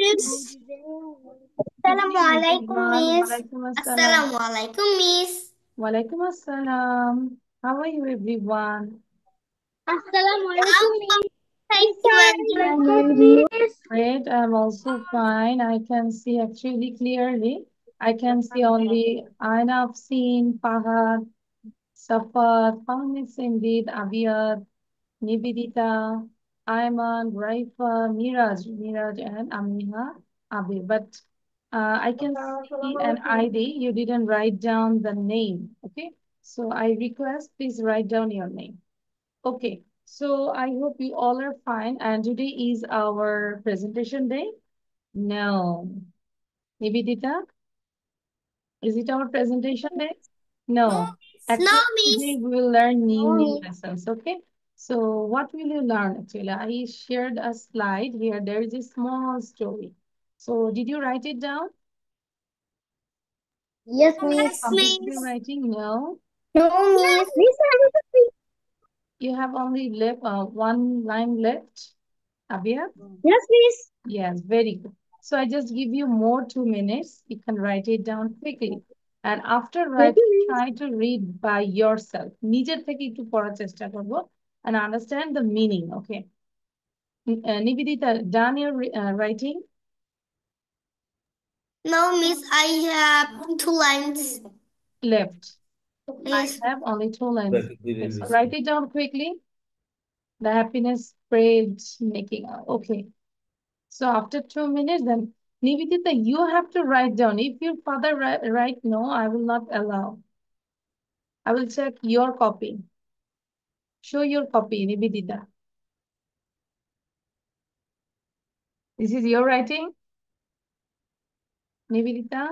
Miss. Good evening, Assalamualaikum, everyone. Miss. Walaikum assalam. Assalamualaikum, Miss. Walaikum assalam. How are you, everyone? I'm Assalamualaikum, fine. Miss. Thank you, and you? Miss. Great. I'm also fine. I can see actually clearly. I can see only Aina, Seen, Fahad, Safar, Fahmis indeed, Abiyat, Nivedita, Ayman, Raifa, Miraj, and Amiha, Abi. But I can see an ID. You didn't write down the name. Okay. So I request, please write down your name. Okay. So I hope you all are fine. And today is our presentation day. No. Nivedita, is it our presentation day? No, No. Miss. No, Actually, Miss. today we will learn No, new Miss. lessons. Okay. So what will you learn actually? I shared a slide here. There is a small story. So did you write it down? Yes, You Miss. Yes, completed your Miss. writing? No. No, Yes, Miss. Miss, You have only left one line left, Abia? yes, Miss. Yes, very good. So I just give you more 2 minutes. You can write it down quickly. And after Okay, writing, Miss. try to read by yourself. নিজের থেকে একটু পড়ার চেষ্টা করবো and understand the meaning. Okay. Nivedita, done your writing? no, Miss. I have 2 lines. Left. I Yes. have only 2 lines. Okay, so write it down quickly. The happiness spread making. Okay. So after 2 minutes, then Nivedita, you have to write down. If your father write no, I will not allow. I will check your copy. Show your copy, Nivedita. This is your writing, Nivedita.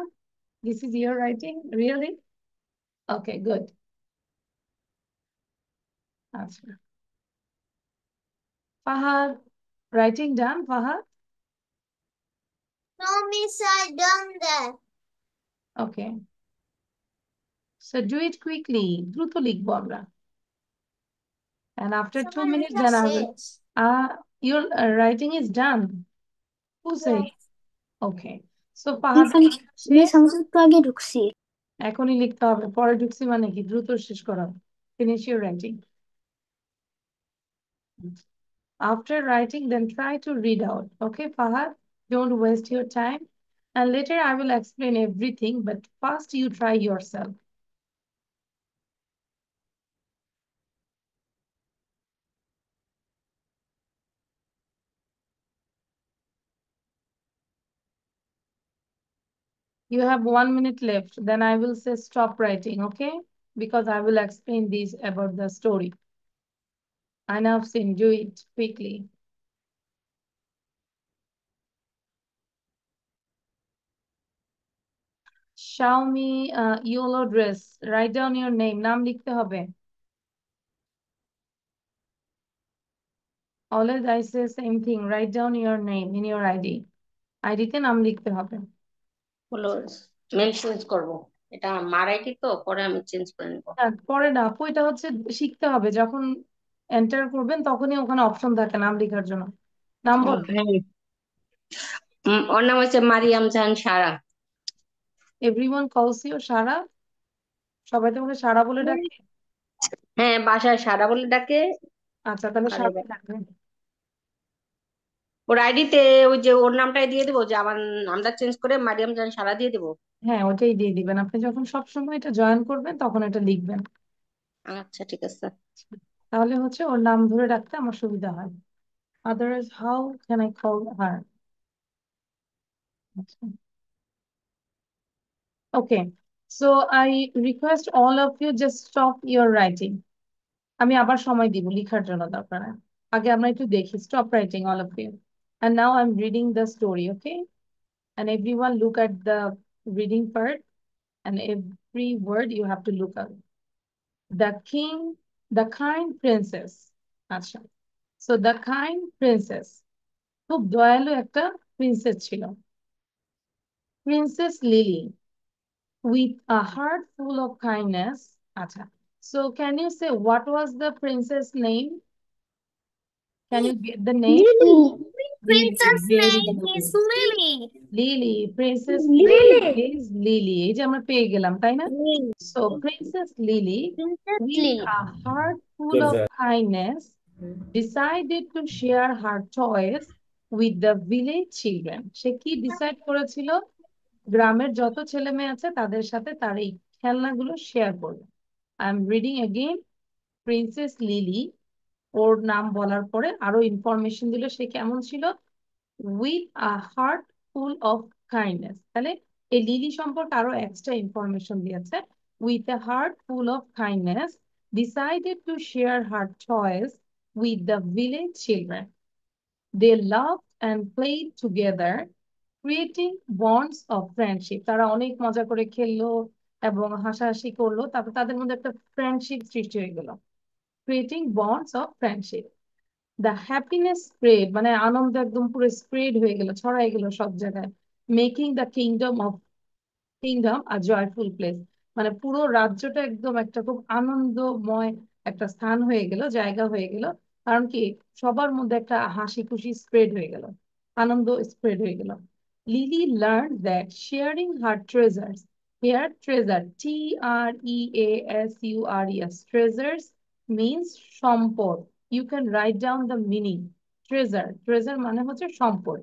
This is your writing, really? Okay, good. Answer. Fahad, writing done, Fahad? No, Miss. I done that. Okay. So do it quickly. দ্রুত লিখবো আমরা. And after 2 minutes, then I will. Your writing is done. Who say? Yes. Okay. So Fahad miss আমি তো একটু আগে ঢুকছি এখনই লিখতে হবে। পরে ঢুকছি মানে কি? দ্রুত শেষ করা। Finish your writing. After writing, then try to read out. Okay, Fahad? Don't waste your time. And later I will explain everything, but first you try yourself. You have 1 minute left. Then I will say stop writing, okay? Because I will explain this about the story. I know I've seen, do it quickly. Xiaomi YOLO dress. Write down your name. নাম লিখতে হবে. Always I say same thing. Write down your name in your ID. ID তে নাম লিখতে হবে. হলো mail change করব। এটা মার আইডি তো পরে আমি চেঞ্জ করে নিব। পরে না আপু, এটা হচ্ছে শিখতে হবে। যখন এন্টার করবেন তখনই ওখানে অপশন থাকে নাম লেখার জন্য। নাম বল। হ্যাঁ, ওর নাম হচ্ছে মারিয়াম জাহান সারা। এভরিওয়ান কলস ইউ সারা। সবাই তোমাকে সারা বলে ডাকে? হ্যাঁ, বাসায় সারা বলে ডাকে। আচ্ছা, তাহলে আর সারাই থাকবে। ওর আইডিতে ওই যে ওর নামটাই দিয়ে দেবো, যে আমার নামটা চেঞ্জ করে মারিয়াম জাহান সারা দিয়ে দেবো। হ্যাঁ, ওটাই দিয়ে দিবেন। আপনি যখন সবসময় এটা জয়েন করবেন তখন এটা লিখবেন। আচ্ছা, ঠিক আছে। তাহলে হচ্ছে ওর নাম ধরে রাখতে আমার সুবিধা হয়। Otherwise how can I call her? Okay, so I request all of you just stop your writing. আমি আবার সময় দিব লিখার জন্য, দরকার নাই। আগে আমরা একটু দেখি। Stop writing all of you. And now I'm reading the story, okay? And everyone look at the reading part, and every word you have to look at. The king, the kind princess. আচ্ছা, so the kind princess, খুব দয়ালু একটা princess ছিল, princess lily, with a heart full of kindness. আচ্ছা, so can you say what was the princess name? Can you get the name? Lily Princess very name good. is Lily. Lily, princess Lily. is lily. এই যে আমরা পেয়ে গেলাম, তাই না? Lily. So Princess Lily, Princess with Lily. a heart full of kindness, decided to share her toys with the village children. সে কি decide করেছিল? গ্রামের যত ছেলে মেয়ে আছে তাদের সাথে তার এই খেলনাগুলো শেয়ার করবে। I am reading again. Princess Lily, ওর নাম বলার পরে আরো ইনফরমেশন দিল সে কেমন ছিল। With a heart full of kindness, তাহলে এই লিলি সম্পর্কে আরো এক্সট্রা ইনফরমেশন দিয়েছে। With a heart full of kindness decided to share her toys with the village children. They loved and played together, creating bonds of friendship. তারা অনেক মজা করে খেললো এবং হাসাহাসি করলো, তারপর তাদের মধ্যে একটা ফ্রেন্ডশিপ সৃষ্টি হয়ে গেল। creating bonds of friendship. The happiness spread, মানে আনন্দ একদম পুরো স্প্রেড হয়ে গেল, ছড়াই গেল সব জায়গায়। making the kingdom a joyful place, মানে পুরো রাজ্যটা একদম একটা খুব আনন্দময় একটা স্থান হয়ে গেল, জায়গা হয়ে গেল। কারণ কি, সবার মধ্যে একটা হাসি খুশি স্প্রেড হয়ে গেল, আনন্দ স্প্রেড হয়ে গেল। Lily learn that sharing her treasures, here treasure, TREASURES, treasures means সম্পদ। You can write down the meaning. treasure মানে হচ্ছে সম্পদ।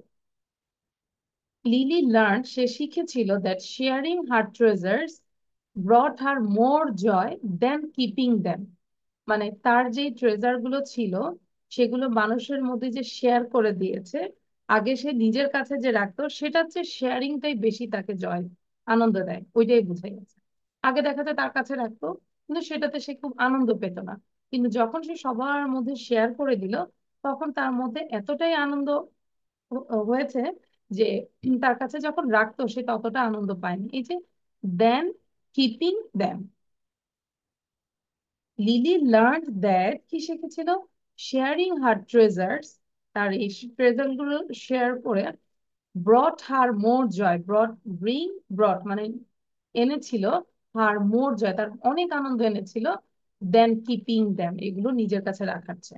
লিলি লার্ন, সে শিখেছিল that sharing her treasures brought her more joy than keeping them, মানে তার যে treasure গুলো ছিল সেগুলো মানুষের মধ্যে যে শেয়ার করে দিয়েছে, আগে সে নিজের কাছে যে রাখতো সেটার চেয়ে শেয়ারিংটাই বেশি তাকে জয় আনন্দ দেয়, ওইটাই বুঝাই গেছে। আগে দেখা যায় তার কাছে রাখতো কিন্তু সেটাতে সে খুব আনন্দ পেত না, কিন্তু যখন সে সবার মধ্যে শেয়ার করে দিল তখন তার মধ্যে এতটাই আনন্দ হয়েছে যে তার কাছে যখন রাখতো সে ততটা আনন্দ পায়নি। এই যে then keeping them, Lily learn that, কি শিখেছিল? শেয়ারিং হার ট্রেজার্স, তার এই ট্রেজার গুলো শেয়ার করে, ব্রট হার মোর জয়, ব্রট মানে এনেছিল, হার মোর জয় তার অনেক আনন্দ এনেছিল, দেন কিপিং দ্যাম এগুলো নিজের কাছে রাখাচ্ছে।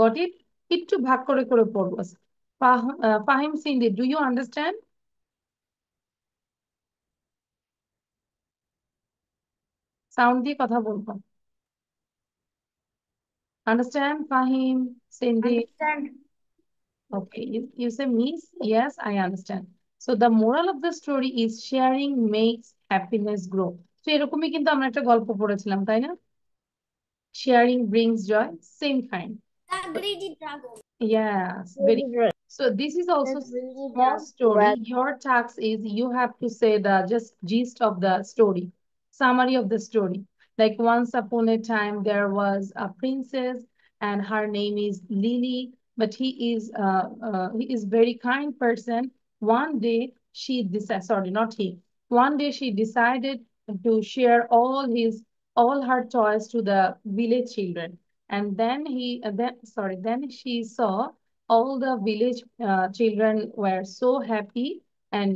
Got it? একটু ভাগ করে করে পড়বো। Fahim, সিন্ডি, do you understand? Sound দিয়ে কথা বলবো। Understand, Fahim, Cindy? Understand. Okay, you say miss? Yes, I understand. So the moral of the story is sharing makes happiness grow. So এরকমই কিন্তু আমরা একটা গল্প পড়েছিলাম, তাই না? Sharing brings joy, same kind. The greedy dragon. Yes, very good. So this is also small story. Your task is you have to say the just gist of the story, summary of the story. Like once upon a time, there was a princess and her name is Lily, but he is very kind person. One day she decided, sorry, not he. One day she decided to share all her toys to the village children. And then she saw all the village children were so happy, and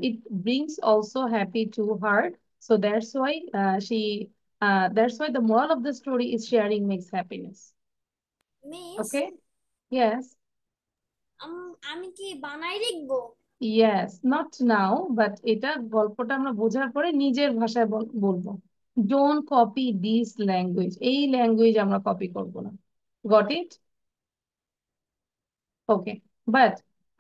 it brings also happy to her. So that's why the moral of the story is sharing makes happiness. Miss, Okay? Yes. আমি কি বানাই লিখবো? Yes, not now, but এটা গল্পটা আমরা বোঝার পরে নিজের ভাষায় বলবো। Don't copy this language. এই ল্যাঙ্গুয়েজ আমরা কপি করব না। Got it? Okay, but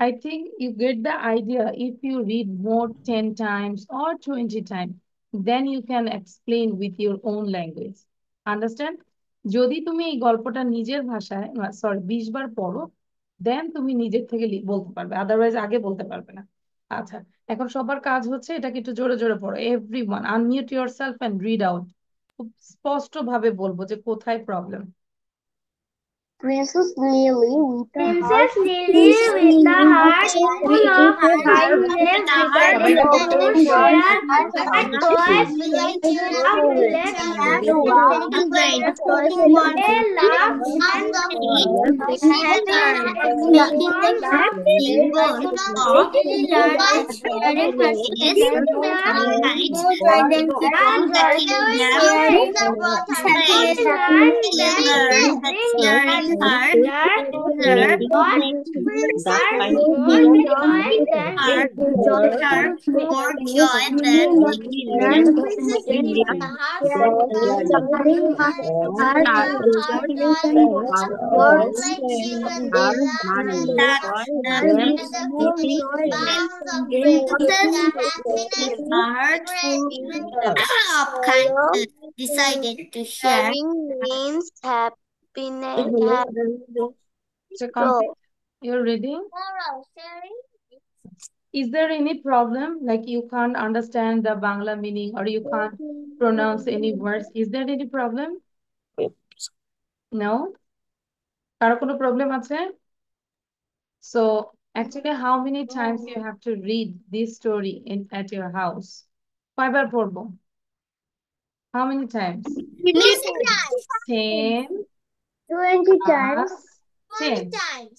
I think you get the idea. If you read more 10 times or 20 times, then you can explain with your own language. Understand? যদি তুমি এই গল্পটা নিজের ভাষায়, সরি 20 বার পড়ো, দেন তুমি নিজের থেকে বলতে পারবে, আদারওয়াইজ আগে বলতে পারবে না। আচ্ছা, এখন সবার কাজ হচ্ছে এটাকে একটু জোরে জোরে পড়ো। Everyone unmute yourself and read out. খুব স্পষ্ট ভাবে বলবো যে কোথায় problem. Princess Lily with a heart Princess Lily with a heart full of kindness decided to share her toys with the village children. They laughed and played together, making happy bonds of sharing happiness. decided to share. Sharing means happiness. So complete. You're reading? Is there any problem? Like you can't understand the Bangla meaning or you can't pronounce any words? Is there any problem? No? কারো কোনো problem আছে? So actually how many times you have to read this story at your house? কয়বার পড়বো? How many times? 10 20 times. plus 10.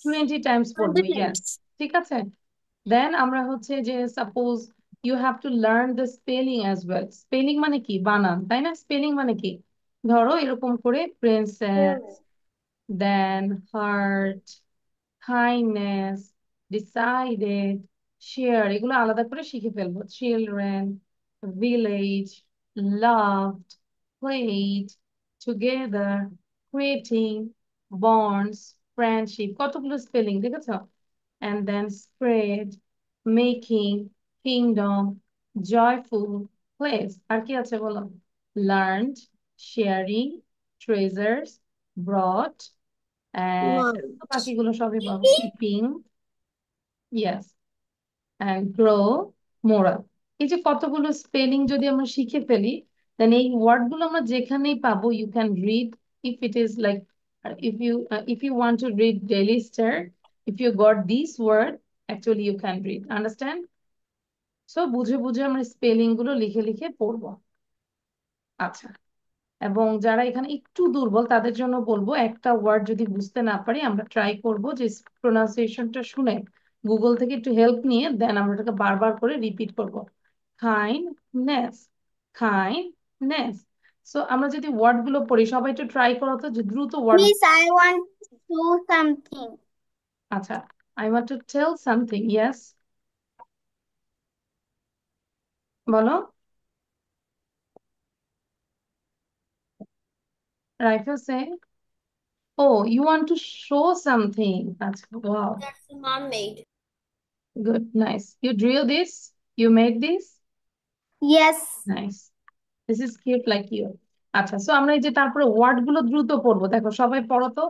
20 times পড়বো, yes. ঠিক আছে? Then আমরা হচ্ছে যে suppose you have to learn the spelling as well. Spelling মানে কি? বানান, তাই না? Spelling মানে কি? ধরো এরকম করে princess, then heart, kindness, decided, share এগুলো আলাদা করে শিখে ফেলবো. Children, village, loved, played, together, creating, bonds, friendship, কতগুলো স্পেলিং দেখেছো? And then spread, making, kingdom, joyful, place. আর কি আছে বলো? Learned, sharing, treasures, brought, বাকিগুলো সবই পাবো. Keeping, yes, and grow, moral. এই যে কতগুলো স্পেলিং যদি আমরা শিখে ফেলি then এই ওয়ার্ড গুলো আমরা যেখানেই পাবো you can read if it is like if you want to read daily star if you got this word actually you can read understand so বুঝে বুঝে আমরা স্পেলিং গুলো লিখে লিখে পড়বো আচ্ছা এবং যারা এখানে একটু দুর্বল তাদের জন্য বলবো একটা ওয়ার্ড যদি বুঝতে না পারি আমরা ট্রাই করব যে প্রোনাউন্সিয়েশনটা শুনে গুগল থেকে একটু হেল্প নিয়ে দেন আমরা এটাকে বারবার করে রিপিট করব কাইন্ডনেস কাইন্ডনেস সো আমরা যদি ওয়ার্ড গুলো পড়ি সবাই একটু ট্রাই করো তো যে দ্রুত word Miss, I want to do something. আচ্ছা I want to tell something yes বলো রাইফেল সে Oh, you want to show something. That's wow. That's mom made. Good, nice. You drew this? You made this? Yes. Nice. This is cute like you. আচ্ছা so আমরা এই যে তারপরে word গুলো দ্রুত পড়বো দেখো সবাই পড়ো তো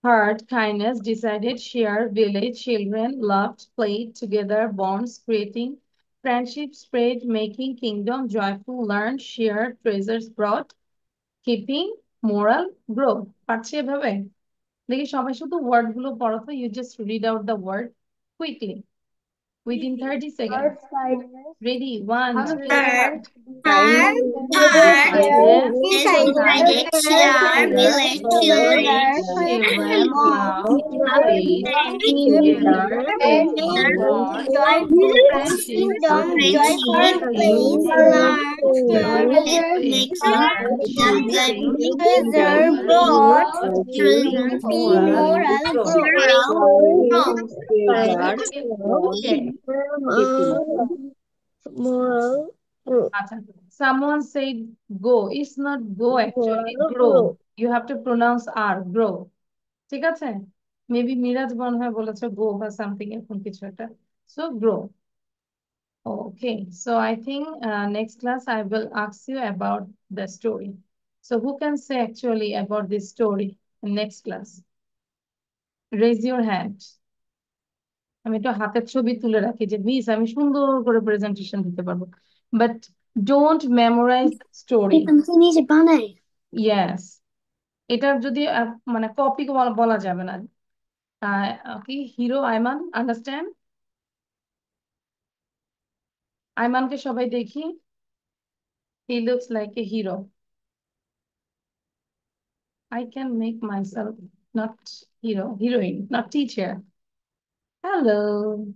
heart kindness decided share village children loved played together bonds creating friendship spread making kingdom joyful learn share treasures brought keeping moral grow পারছি এভাবে দেখি সবাই শুধু ওয়ার্ড গুলো পড়ো তো you just read out the word quickly within 30 seconds ready 1 2 Heart, decided, share, village, children, children love played together bond friendship kingdom, joyful place, learn, treasure, brought, moral, Someone said go. It's not go actually. Grow. You have to pronounce R. Grow. ঠিক আছে? Maybe Miraj মনে হয় বলেছে go বা something এরকম কিছু একটা. So grow. Okay. So I think next class I will ask you about the story. So who can say actually about this story in next class? Raise your hand. আমি একটু হাতের ছবি তুলে রাখি যে মিস আমি সুন্দর করে প্রেজেন্টেশন দিতে পারবো but don't memorise story yes এটার যদি মানে কপি বলা যাবে না কি হিরো আইমান আন্ডারস্ট্যান্ড আইমানকে সবাই দেখি he looks like a hero I can make myself not hero heroine not teacher hello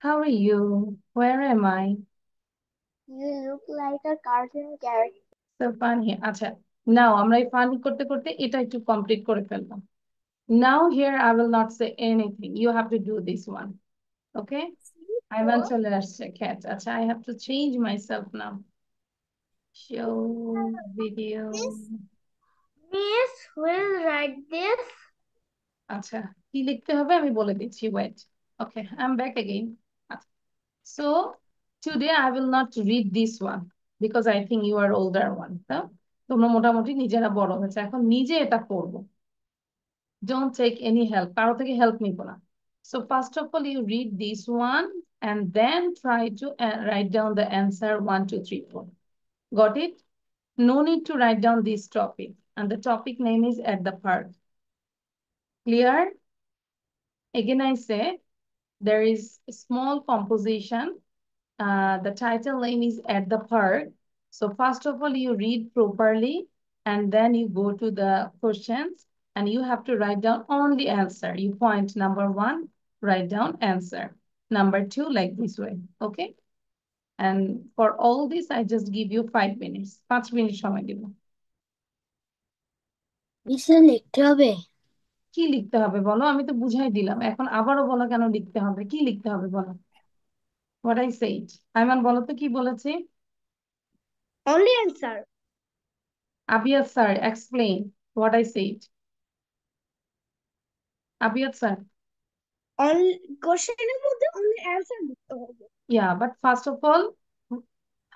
how are you where am I You look like a cartoon character. so funny আচ্ছা নাও আমরা এই funny করতে করতে এটা একটু complete করে ফেলবো। Now here I will not say anything. You have to do this one. Okay? Ayman chale asche cat. Acha, I have to change myself now. Show video. Miss will write this. আচ্ছা, কি লিখতে হবে আমি বলে দিচ্ছি, wait. Okay, I'm back again. আচ্ছা, so today I will not read this one because I think you are older one. তো তোমরা মোটামুটি নিজেরা বড় হয়েছে, এখন নিজে এটা করবো। Don't take any help. কারো থেকে help নিব না। So first of all, you read this one and then try to write down the answer 1, 2, 3, 4. Got it? No need to write down this topic. And the topic name is at the park. Clear? Again, I say there is a small composition. The title name is At the Park. So first of all, you read properly and then you go to the questions and you have to write down only answer. You point number 1, write down answer. Number 2, like this way. Okay? And for all this, I just give you 5 minutes. 5 minutes সময় দিব। নিচে লিখতে হবে। কি লিখতে হবে বলো? আমি তো বুঝাই দিলাম, এখন আবারও বলো কেন লিখতে হবে? কি লিখতে হবে বলো? What I said. আইমান বলো তো কি বলেছি? Only answer. Abiyat sir, explain what I said. Abiyat sir. Only কোশ্চেনের মধ্যে only answer দিতে হবে। Yeah, but first of all,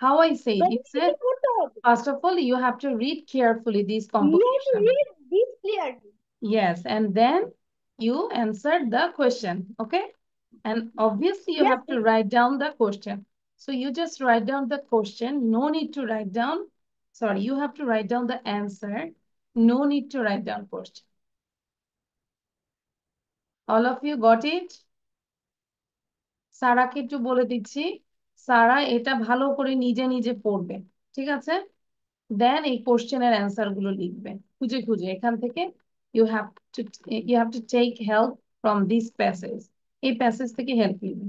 how I said, you said, করতে হবে। first of all, you have to read carefully this You have to composition. read this clearly. Yes, and then you answer the question, okay? And obviously you Yes, have to write down the question. So you just write down the question, no need to write down, sorry, you have to write down the answer, no need to write down question. All of you got it? সারাকে একটু বলে দিচ্ছি, সারা এটা ভালো করে নিজে নিজে পড়বে, ঠিক আছে? দেন এই কোশ্চেনের অ্যান্সার গুলো লিখবে খুঁজে খুঁজে এখান থেকে। You have to take help from this passage, এই প্যাসেজ থেকে হেল্প নিবে,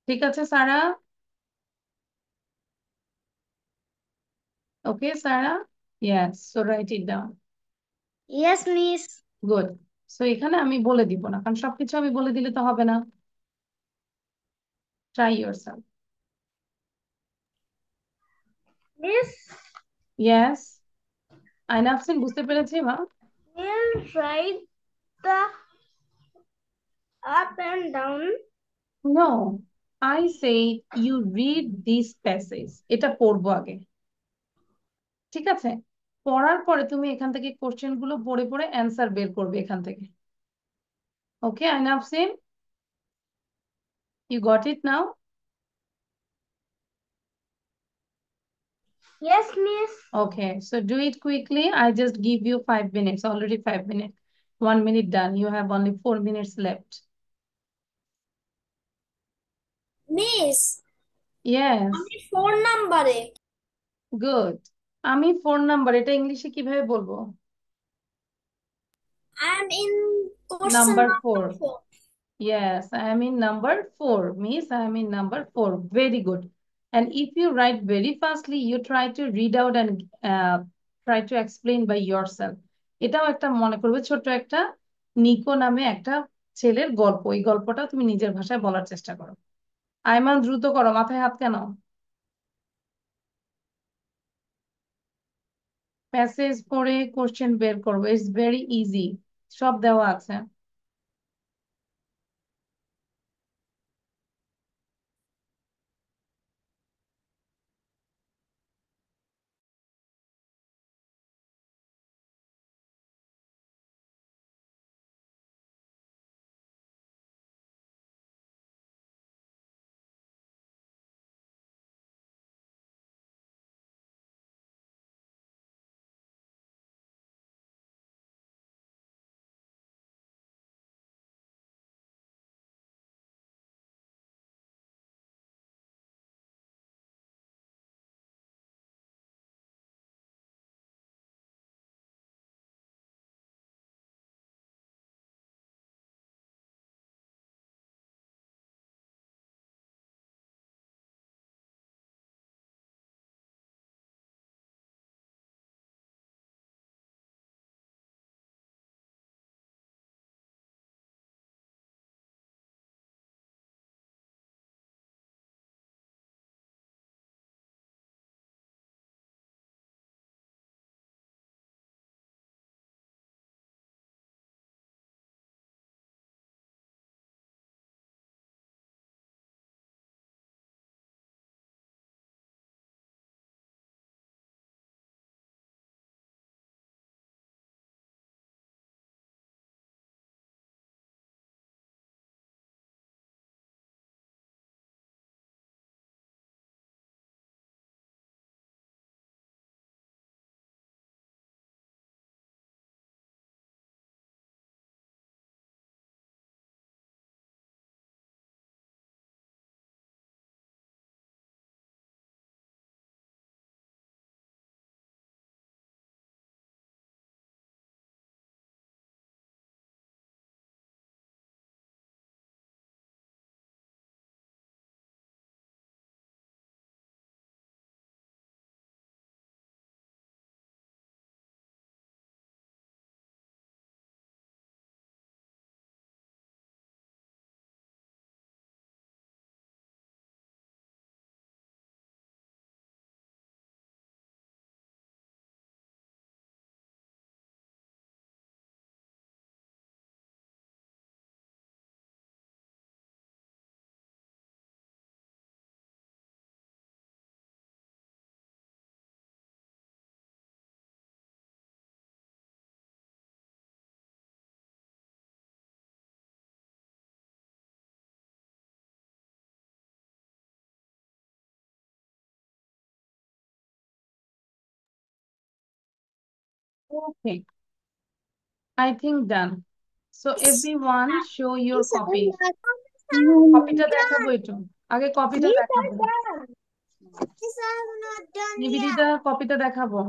ঠিক আছে Sara? Okay Sara? Yes, so write it down. yes, miss. Good. সো এখানে আমি বলে দিব না, কারণ সবকিছু আমি বলে দিলে তো হবে না। Try yourself. Miss ইয়েস, আইনাফসিন বুঝতে পেরেছি মা? will write the up and down. No, I say you read this passage. এটা পড়বো আগে, ঠিক আছে? পড়ার পরে তুমি এখান থেকে কোশ্চেন গুলো পড়ে পড়ে অ্যান্সার বের করবে এখান থেকে। ওকে আইনাফসিন, you got it now? Yes, miss. Okay, so do it quickly. I just give you 5 minutes, already 5 minutes. 1 minute done. You have only 4 minutes left. Miss, Yes, আমি 4 নম্বরে। good. আমি 4 নাম্বার, এটা ইংলিশে কিভাবে বলবো? I am in question Number number 4. 4. Yes, I am in number 4. Miss, I am in number 4. Very good. And if you write very fastly, you try to read out and try to explain by yourself. এটাও একটা মনে করবে, ছোট্ট একটা নিকো নামে একটা ছেলের গল্প, এই গল্পটা তুমি নিজের ভাষায় বলার চেষ্টা করো। আইমান দ্রুত করো, মাথায় হাত কেন? প্যাসেজ পড়ে কোশ্চেন বের করবো, ইটস ভেরি ইজি, সব দেওয়া আছে। Okay, I think done. So everyone show your Miss, copy. I'm কপিটা দেখাবো একটু, আগে কপিটা Miss, দেখাবো। done. Miss, I'm not done Nivedita কপিটা দেখাবো।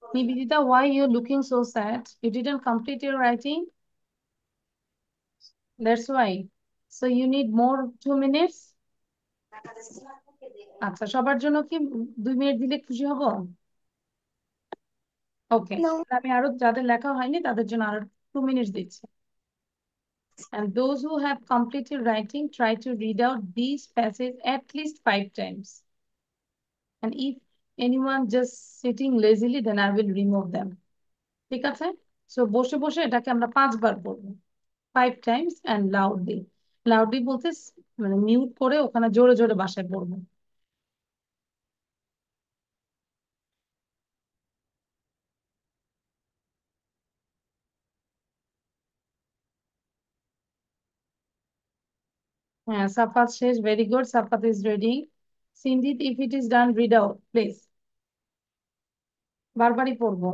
Nivedita, why you looking so sad? You didn't complete your writing? That's why. So you need more 2 minutes? আচ্ছা, সবার জন্য কি 2 মিনিট দিলে খুশি হব? ওকে, No. আমি আরো যাদের লেখা হয়নি তাদের জন্য আরো 2 মিনিট দিচ্ছি। And those who have completed writing, try to read out these passages at least 5 times. And if anyone just sitting lazily, then I will remove them. ঠিক আছে? So বসে বসে এটাকে আমরা 5 বার পড়বো। 5 times and loudly. Loudly বলতে মানে mute করে ওখানে জোরে জোরে বাসায় পড়বো। হ্যাঁ, সাফাত শেষ, very good. Safat is reading. Sinjit, if it is done, read out please. বারবারই পড়বো।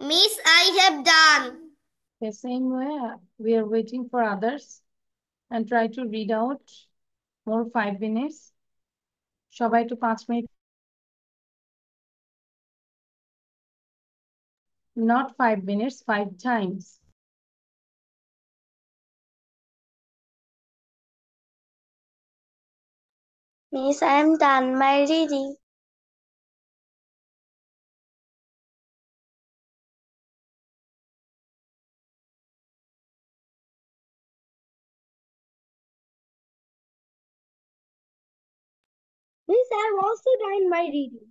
Miss, I have done. The same way, we are waiting for others and try to read out more 5 minutes. সবাই একটু 5 minute, not 5 minutes, 5 times. Miss, I'm done my reading. Miss, I've also done my reading.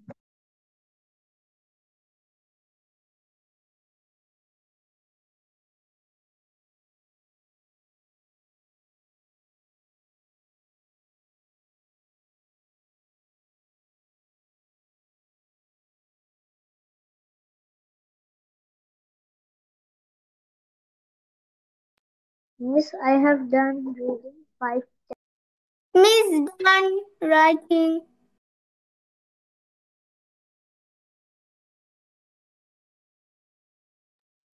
Miss, I have done reading 5. Miss, done writing.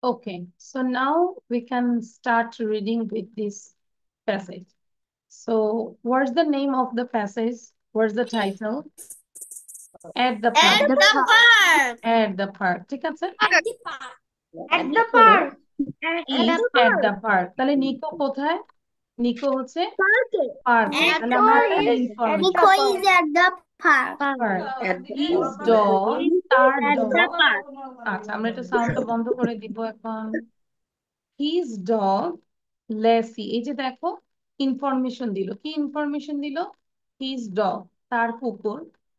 Okay, so now we can start reading with this passage. So, what's the name of the passage? What's the title? At the At park. the park. At the park. ঠিক আছে? At the park. At the park. Is at the park. তাহলে নিকো কোথায়? নিকো হচ্ছে Park. পার্কে। At তাহলে আমরা একটা Nico is information. Nico is at the park. Park. At the His dog, তার at dog। the park. আচ্ছা, আমরা একটু সাউন্ডটা বন্ধ করে দিব এখন। His dog, Lassie. এই যে দেখো, ইনফরমেশন দিল। কি ইনফরমেশন দিল? His dog, তার কুকুর,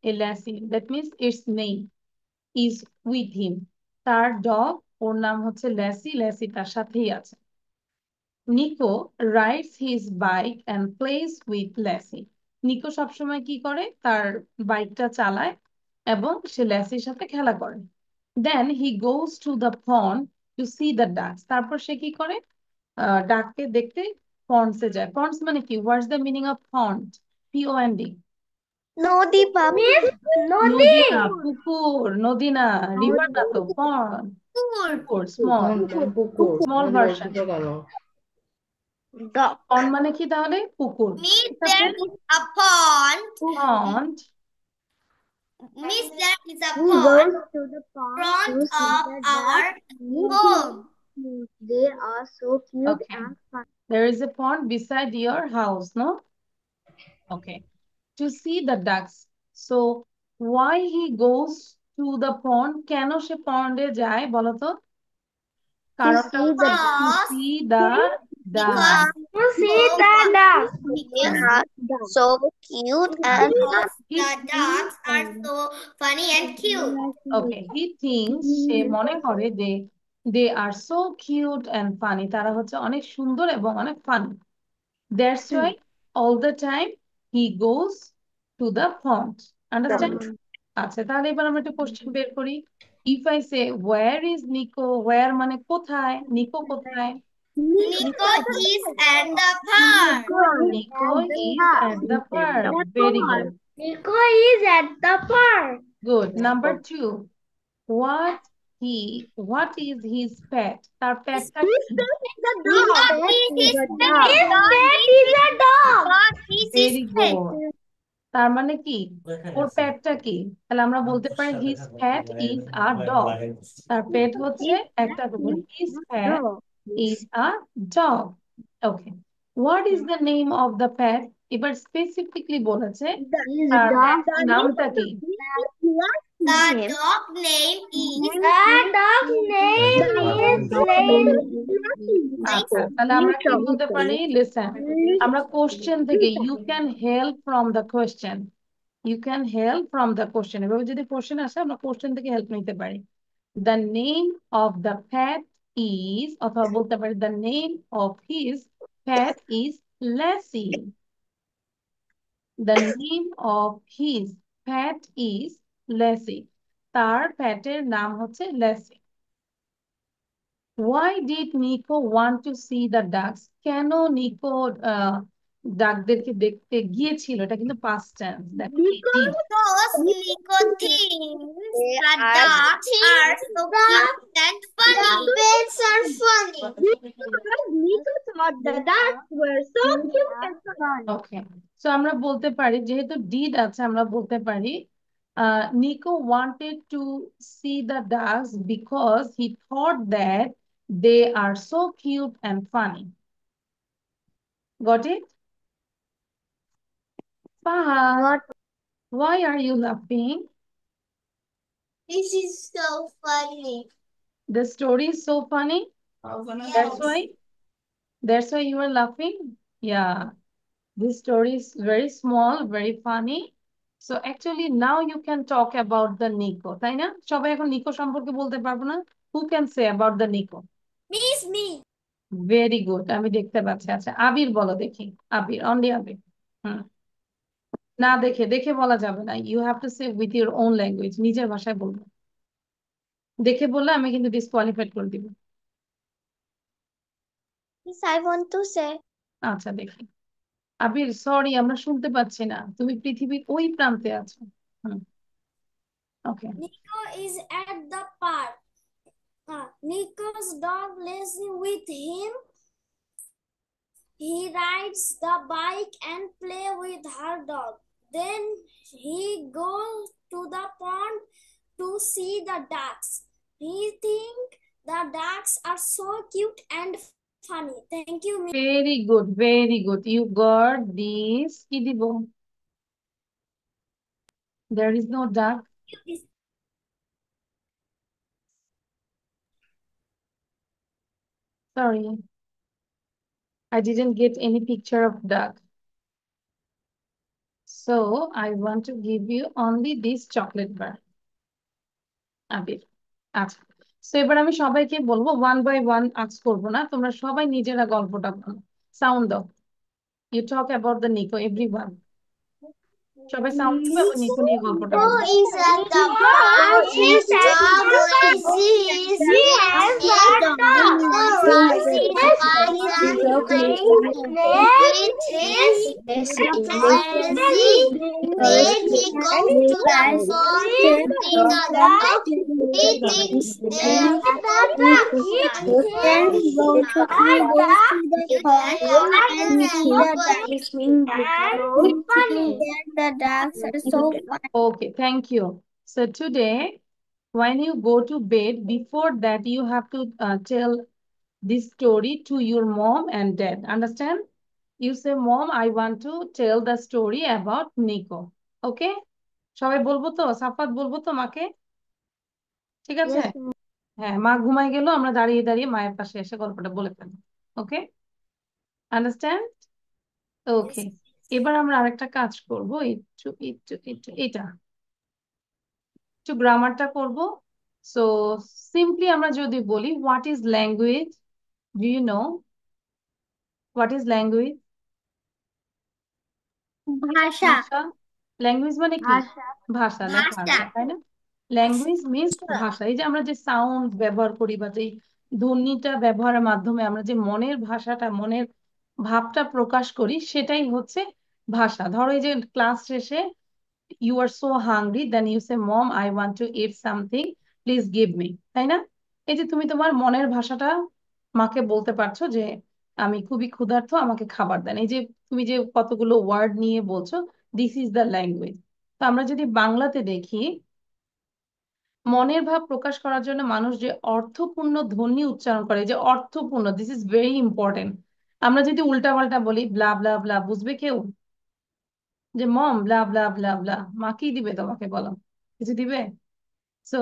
a Lassie. That means its name is with him. তার ডগ, ওর নাম হচ্ছে ল্যাসি, ল্যাসি তার সাথেই আছে। Nico rides his bike and plays with Lassie. Nico সবসময় কি করে? তার বাইকটা চালায় এবং সে ল্যাসির সাথে খেলা করে। Then he goes to the pond to see the ducks. তারপর সে কি করে? ডাককে দেখতে পন্ডসে যায়। পন্ডস মানে কি? What's the meaning of pond? POND। Nodi, Miss, নদী না, পুকুর। নদী না, রিভার না তো, পন্ড। পুকুর, স্মল কুকুর স্মল আমি ভার্সন। বলতে কেন? Dog. পন্ড মানে কি তাহলে? পুকুর। Miss, ঠিক আছে? there is a pond. Pond. Miss, there is a We pond goes to the pond front to see of the our ducks. home. They are so cute Okay. and fun. There is a pond beside your house, no? Okay. To see the ducks. So why he goes to the pond? কেন সে পন্ডে যায় বলো তো? কারণটা see হচ্ছে the to see the Because ducks. To see the ducks. because So cute and fun. He the ducks thinks, are so funny and cute. okay, he thinks, সে মনে করে they are so cute and funny. তারা হচ্ছে অনেক সুন্দর এবং অনেক funny. That's why all the time he goes to the pond. Understand? আচ্ছা তাহলে এবার আমরা একটা কোশ্চেন বের করি। If I say where is Nico, where মানে কোথায়, নিকো কোথায়? Nico is at the park. Nico is at the park. Very good. Nico is at the park. Good. Number 2. What is his pet? তার পেটটা কি? Dog is his pet. Dog is his Very pet. good. তার মানে কি ওর পেটটা কি? তাহলে আমরা বলতে পারি his pet is a dog. তার পেট হচ্ছে একটা কুকুর। His pet is a dog. Okay. What is the name of the pet? এবার স্পেসিফিকলি বলেছে তার নামটা কি? The dog name is আচ্ছা তাহলে আমরা কি বলতে পারি? লিসেন, আমরা কোশ্চেন থেকে you can help from the question, you can help from the question. এভাবে যদি কোশ্চেন আসে আমরা কোশ্চেন থেকে হেল্প নিতে পারি। The name of the pet is, অথবা বলতে পারি the name of his pet is Lassie. The name of his pet is Lassie. তার প্যাটের নাম হচ্ছে লেসি। Why did Nico want to see the ducks? কেন নিকো ডাকদেরকে দেখতে গিয়েছিল? এটা কিন্তু past tense। দেখো did। because Nico thinks the ducks are so cute and funny. The pets are funny. Nico thought the ducks were so cute and funny. Okay, so আমরা বলতে পারি যেহেতু did আছে আমরা বলতে পারি Nico wanted to see the ducks because he thought that they are so cute and funny. Got it? Fahad, why are you laughing? This is so funny. The story is so funny. That's why you are laughing. Yeah, this story is very small, very funny. So actually now you can talk about the Nico, তাই না? সবাই এখন নিকো সম্পর্কে বলতে পারবো না? Who can say about the Nico? Me. Very good, আমি দেখতে পাচ্ছি। আচ্ছা আবির বলো দেখি। আবির, only আবির। না দেখে দেখে বলা যাবে না, you have to say with your own language, নিজের ভাষায় বলবো। দেখে বললে আমি কিন্তু ডিসকোয়ালিফাইড করে দিব। Yes, I want to say. আচ্ছা দেখি। আবির সরি আমরা শুনতে পাচ্ছি না, তুমি পৃথিবীর ওই প্রান্তে আছো। ওকে। Nico is at the park. Nico's dog Leslie with him. He rides the bike and play with her dog. Then he goes to the pond to see the ducks. He thinks the ducks are so cute and funny. Thank you, Miss. Very good, very good. You got this. কি দিব? There is no duck. Sorry. I didn't get any picture of duck. So I want to give you only this chocolate bar. আবির। আচ্ছা। So এবার আমি সবাইকে বলবো one by one আজ করবো না, তোমরা সবাই নিজেরা গল্পটা বলো। সাউন্ড দাও। You talk about the Nico, everyone. সবাই সাউন্ড দিবে এবং নিকো নিয়ে গল্পটা Nico বলবে। is at the park. His dog Lazy is with him. Nico rides his bike and plays with his Lazy. Then he goes to the pond to see the duck. He thinks they are ducks. Then go to the pond and see the ducks being funny. The ducks are so funny. Okay, thank you. So today, when you go to bed, before that you have to tell this story to your mom and dad. Understand? You say, Mom, I want to tell the story about Nico. Okay? সবাই বলবো তো? সাফাত বলবো তো মাকে? ঠিক আছে? হ্যাঁ, মা ঘুমাই গেল, আমরা দাঁড়িয়ে দাঁড়িয়ে মায়ের পাশে এসে গল্পটা বলে ফেলবো। ওকে? আন্ডারস্ট্যান্ড? ওকে। এবার আমরা আরেকটা কাজ করবো, এটা একটু গ্রামারটা করবো। সো সিম্পলি আমরা যদি বলি what is language, do you know what is language? ভাষা ভাষা, ল্যাঙ্গুয়েজ মানে কি? ভাষা ভাষা, লেখা ভাষা আছে তাই না? ল্যাঙ্গুয়েজ মিনস ভাষা। এই যে আমরা যে সাউন্ড ব্যবহার করি বা যে ধ্বনিটা ব্যবহারের মাধ্যমে আমরা যে মনের ভাষাটা, মনের ভাবটা প্রকাশ করি, সেটাই হচ্ছে ভাষা। ধরো এই যে ক্লাস শেষে you are so hungry, then you say mom I want to eat something, please give me, তাই না? এই যে তুমি তোমার মনের ভাষাটা মাকে বলতে পারছো যে আমি খুবই ক্ষুধার্ত, আমাকে খাবার দেন। এই যে তুমি যে কতগুলো ওয়ার্ড নিয়ে বলছো, দিস ইজ দ্য ল্যাঙ্গুয়েজ। তো আমরা যদি বাংলাতে দেখি, মনের ভাব প্রকাশ করার জন্য মানুষ যে অর্থপূর্ণ ধ্বনি উচ্চারণ করে, যে অর্থপূর্ণ, দিস ইজ ভেরি ইম্পর্টেন্ট। আমরা যদি উল্টাপাল্টা বলি, ব্লা ব্লা ব্লা, বুঝবে কেউ? যে মম ব্লা ব্লা ব্লা ব্লা, মা কি দিবে তোমাকে, বলো? কিছু দিবে? সো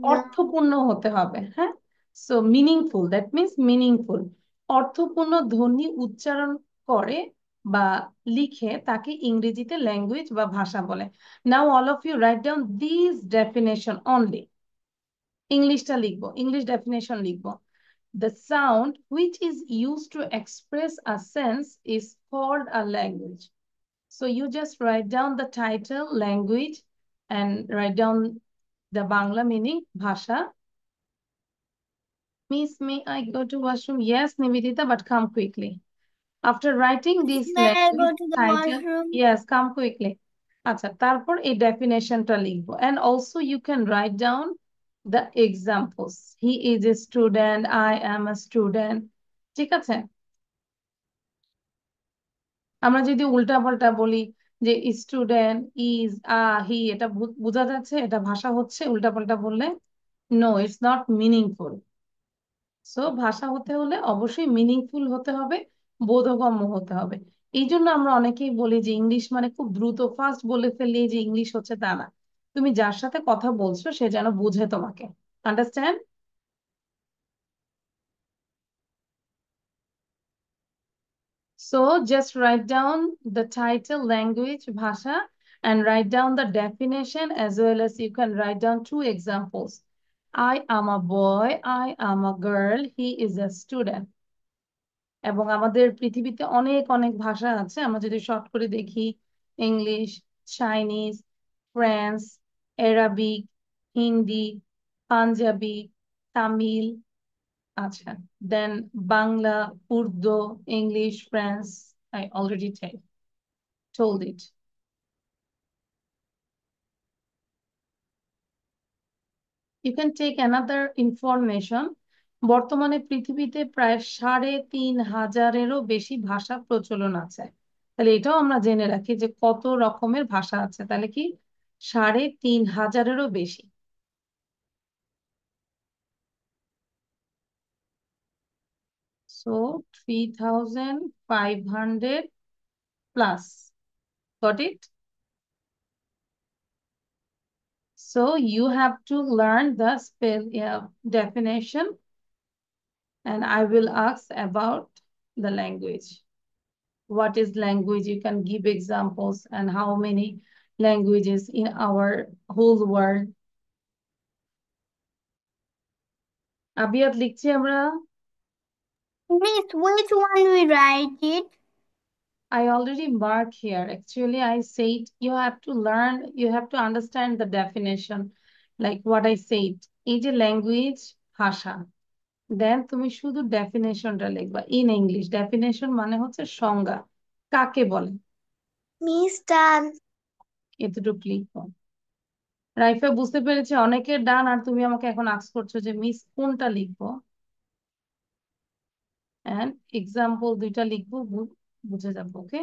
না অর্থপূর্ণ হতে হবে, হ্যাঁ। So meaningful, that means meaningful. অর্থপূর্ণ ধ্বনি উচ্চারণ করে বা লিখে তাকে ইংরেজিতে ল্যাঙ্গুয়েজ বা ভাষা বলে। Now all of you write down this definition only. ইংলিশটা লিখবো, ইংলিশ ডেফিনেশন লিখবো। The sound which is used to express a sense is called a language. So you just write down the title, language, and write down the Bangla meaning, bhasha. Miss, may I go to washroom? Yes, Nivedita, but come quickly. After writing this may I go language to the title, washroom? yes, come quickly. আচ্ছা, তারপর এই ডেফিনেশনটা লিখবো। And also you can write down the examples. He is a student, I am a student. ঠিক আছে? আমরা যদি উল্টা পাল্টা বলি যে স্টুডেন্ট ইজ হি, এটা বোঝা যাচ্ছে এটা ভাষা হচ্ছে? উল্টা পাল্টা বললে no, it's not meaningful. So ভাষা হতে হলে অবশ্যই মিনিংফুল হতে হবে, বোধগম্য হতে হবে। এই জন্য আমরা অনেকেই বলি যে ইংলিশ মানে খুব দ্রুত ফাস্ট বলে ফেললে যে ইংলিশ হচ্ছে, তা না। তুমি যার সাথে কথা বলছো সে যেন বুঝে তোমাকে। Understand? So just write down the title, language, bhasha, and write down the definition, as well as you can write down two examples. I am a boy, I am a girl, he is a student. এবং আমাদের পৃথিবীতে অনেক অনেক ভাষা আছে, আমরা যদি short করে দেখি, English, Chinese, French, Arabic, Hindi, Punjabi, Tamil, আচ্ছা, then Bangla, Urdu, English, French, I already told it. You can take another information. বর্তমানে পৃথিবীতে প্রায় ৩,৫০০-এরও বেশি ভাষা প্রচলন আছে। তাহলে এটাও আমরা জেনে রাখি যে কত রকমের ভাষা আছে। তাহলে কি ৩,৫০০-এরও বেশি। So 3,500 plus. Got it? So you have to learn the definition, and I will ask about the language. What is language? You can give examples and how many languages in our whole world. আবিয়াত লিখছি আমরা। Miss, which one we write it? I already marked here. Actually, I said you have to learn, you have to understand the definition, like what I said. এই যে language, ভাষা, দেন তুমি শুধু ডেফিনেশনটা লিখবা in English. Definition মানে হচ্ছে সংজ্ঞা, কাকে বলে। মিস ডান। এতটুকু লিখো। রাইফা বুঝতে পেরেছে অনেকের ডান, আর তুমি আমাকে এখন আস্ক করছো যে মিস কোনটা লিখবো। এন্ড এক্সাম্পল দুইটা লিখবো, বুঝে যাবো। ওকে,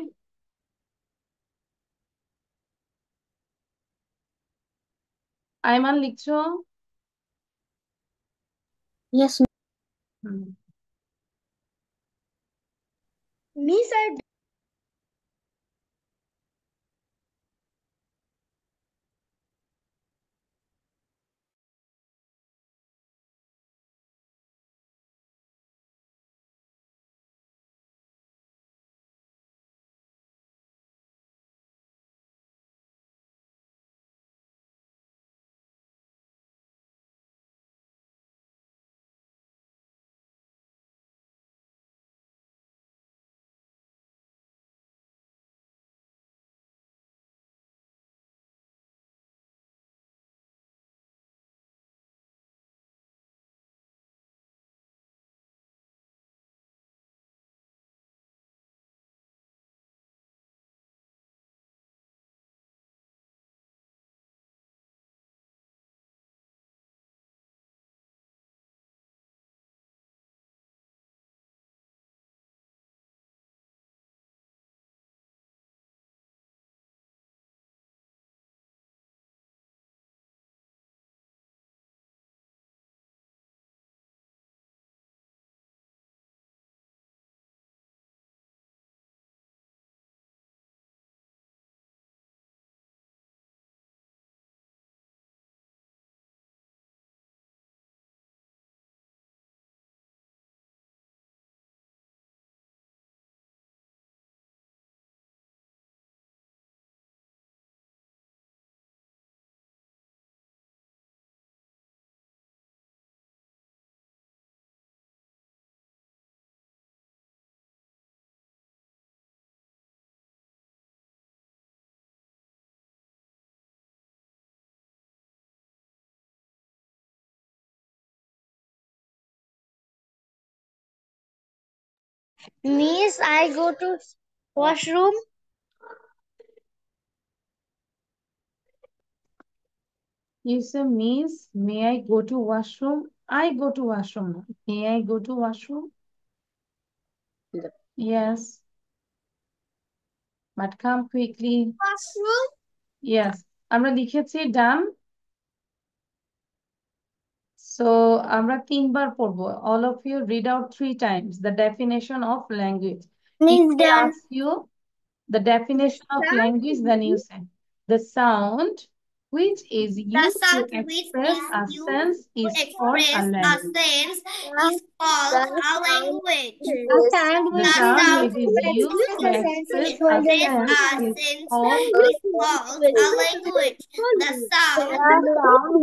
আইমান লিখছো? Yes, hmm. মিস আর Miss, I go to washroom. You say, Miss, may I go to washroom? I go to washroom. May I go to washroom? Yes. But come quickly. Washroom? Yes. আমরা লিখেছি done. So আমরা 3 বার পড়বো. All of you read out 3 times the definition of language. Miss, If they done. ask you the definition of language, then you say the sound which is used to express a sense is called a language. sense is called a language. The sound which is used to express a sense is called A language. The sound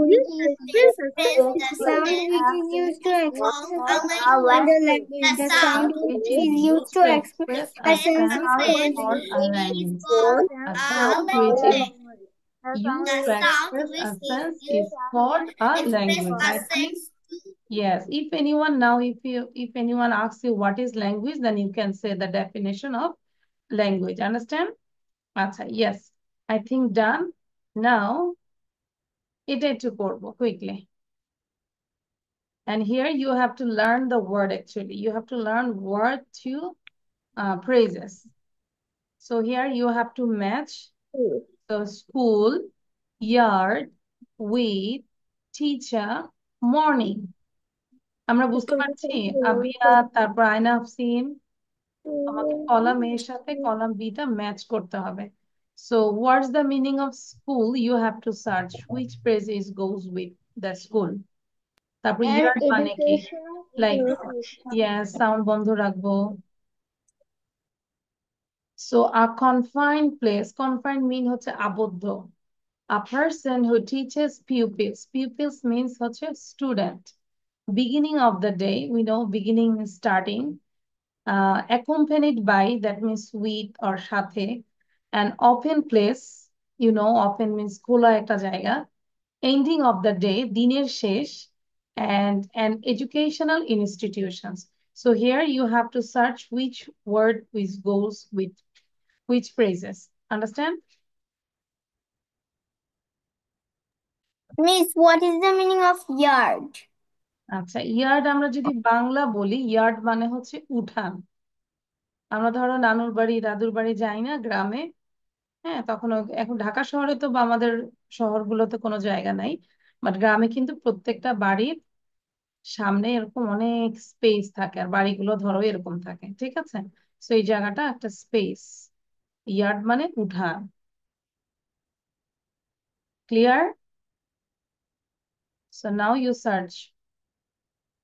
which is used to express the sound which is used to express a language. The sound which is is used used to to express express a a sense sense is called a language. called A a sound which is language. used to express a sense is called a language. I think yes. If anyone now, if anyone asks you what is language, then you can say the definition of language. Understand? Acha, yes. I think done. Now, এটা একটু করবো quickly. And here you have to learn the word actually. You have to learn word to phrases. So here you have to match the school, yard, with, teacher, morning. আমরা বুঝতে পারছি আবিয়া তারপর আয়না আফসিন আমাকে column এর সাথে কলাম বিটা ম্যাচ করতে হবে so what's the meaning of school you have to search which phrase is goes with the school তারপর ইয়ার্ড মানে কি লাইক yes সাউন্ড বন্ধ রাখবো so a confined place confined mean হচ্ছে আবদ্ধ a person who teaches pupils means হচ্ছে student beginning of the day we know beginning is starting accompanied by that means with or সাথে an open place you know open means খোলা একটা জায়গা ending of the day দিনের শেষ and an educational institutions so here you have to search which word which goes with which phrases understand Miss, what is the meaning of yard? আচ্ছা yard আমরা যদি বাংলা বলি yard মানে হচ্ছে উঠান আমরা ধরো নানুর বাড়ি দাদুর বাড়ি যাই না গ্রামে হ্যাঁ তখন এখন ঢাকা শহরে তো বা আমাদের শহরগুলোতে কোনো জায়গা নাই বাট গ্রামে কিন্তু প্রত্যেকটা বাড়ির সামনে এরকম অনেক স্পেস থাকে আর বাড়িগুলো ধরো এরকম থাকে ঠিক আছে তো এই জায়গাটা একটা স্পেস ইয়ার্ড মানে উঠান clear so now you search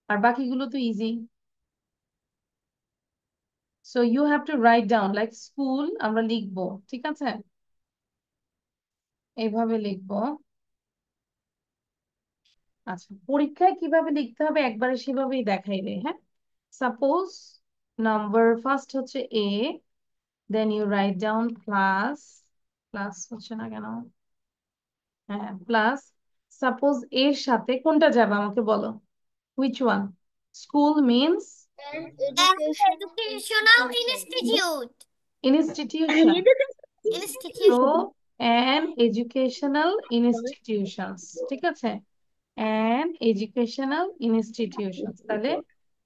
আর বাকিগুলো তো easy so you have to write down like school আমরা লিখবো ঠিক আছে এইভাবে লিখবো আচ্ছা পরীক্ষায় কিভাবে লিখতে হবে একবারে সেভাবেই দেখাই দেয় হ্যাঁ সাপোজ নাম্বার ফার্স্ট হচ্ছে a then you write down plus plus হচ্ছে না কেন হ্যাঁ প্লাস সাপোজ এর সাথে কোনটা যাবে আমাকে বলো which one school means Educational institute. Institution Institute. তো an educational institutions ঠিক আছে an educational institutions তাহলে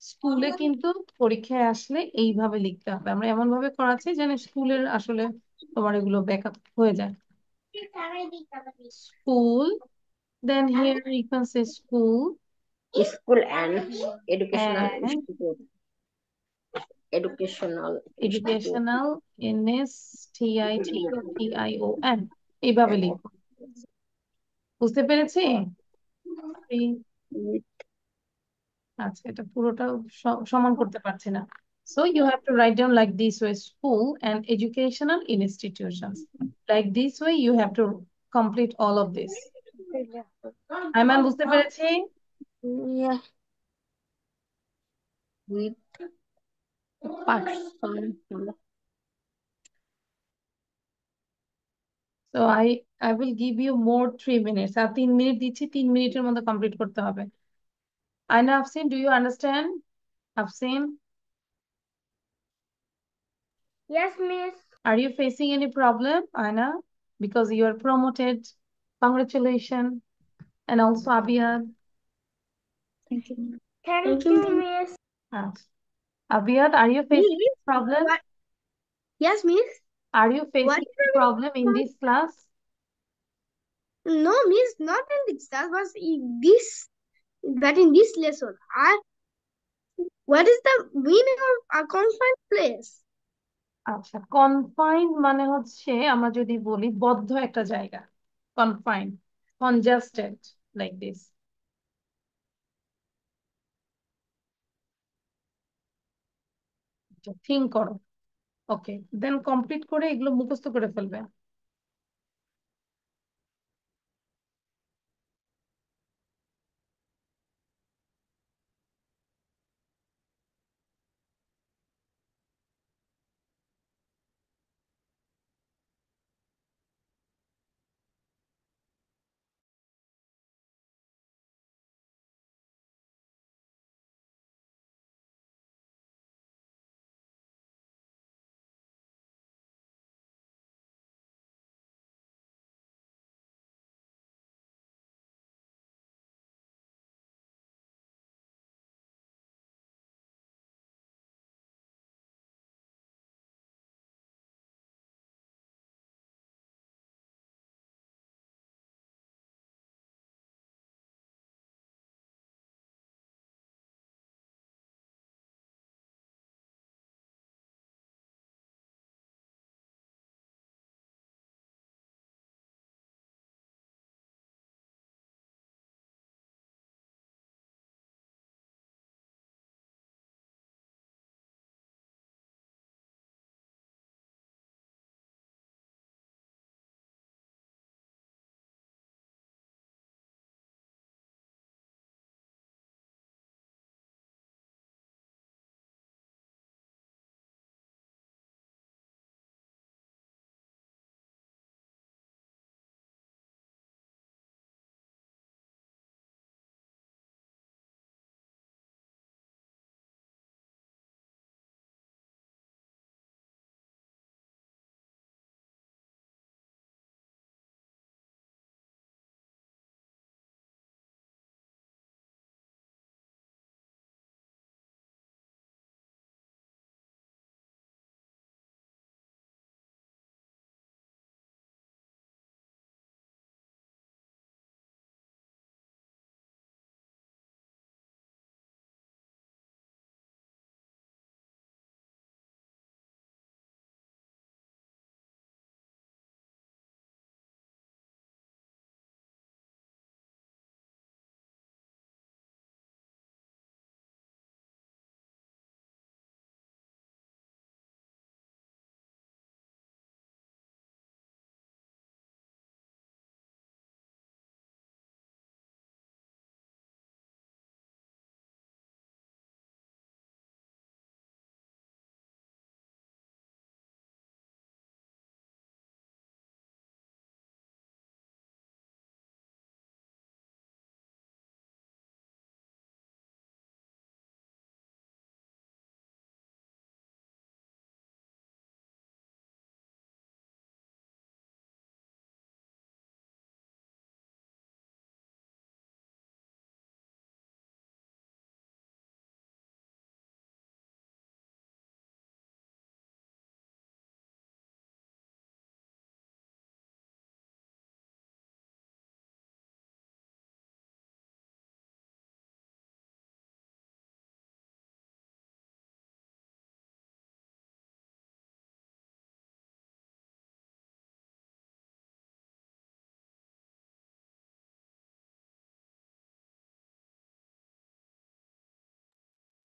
স্কুলে কিন্তু পরীক্ষায় আসলে এইভাবে লিখতে হবে আমরা এমন ভাবে করাচ্ছি যেন স্কুলের আসলে তোমার এগুলো ব্যাকআপ হয়ে যায় school then here you can say school School and educational and institute. Educational institute. educational institution এইভাবে লিখবো বুঝতে পেরেছি আচ্ছা এটা পুরোটা সমান করতে পারছি না so you have to write down like this way school and educational institutions like this way you have to complete all of this Ayman বুঝতে পেরেছি Yeah. With person. so I will give you more 3 minutes আর 3 minute দিচ্ছি 3 মিনিটের মধ্যে complete করতে হবে Ayna Afsin do you understand Afsin Yes, miss. Are you facing any problem, Aina? Because you are promoted. Congratulations. And also Abiyad. Thank you. Thank you, miss. Abiyad, are you facing Miss, problem? what? Yes, miss. Are you What facing is the problem in this class? No, miss, not in this class, but in this lesson. What is the meaning of a confined place? আচ্ছা, confined মানে হচ্ছে আমরা যদি বলি বদ্ধ একটা জায়গা, confined, congested, like this. Think করো। ওকে, দেন কমপ্লিট করে এগুলো মুখস্থ করে ফেলবে।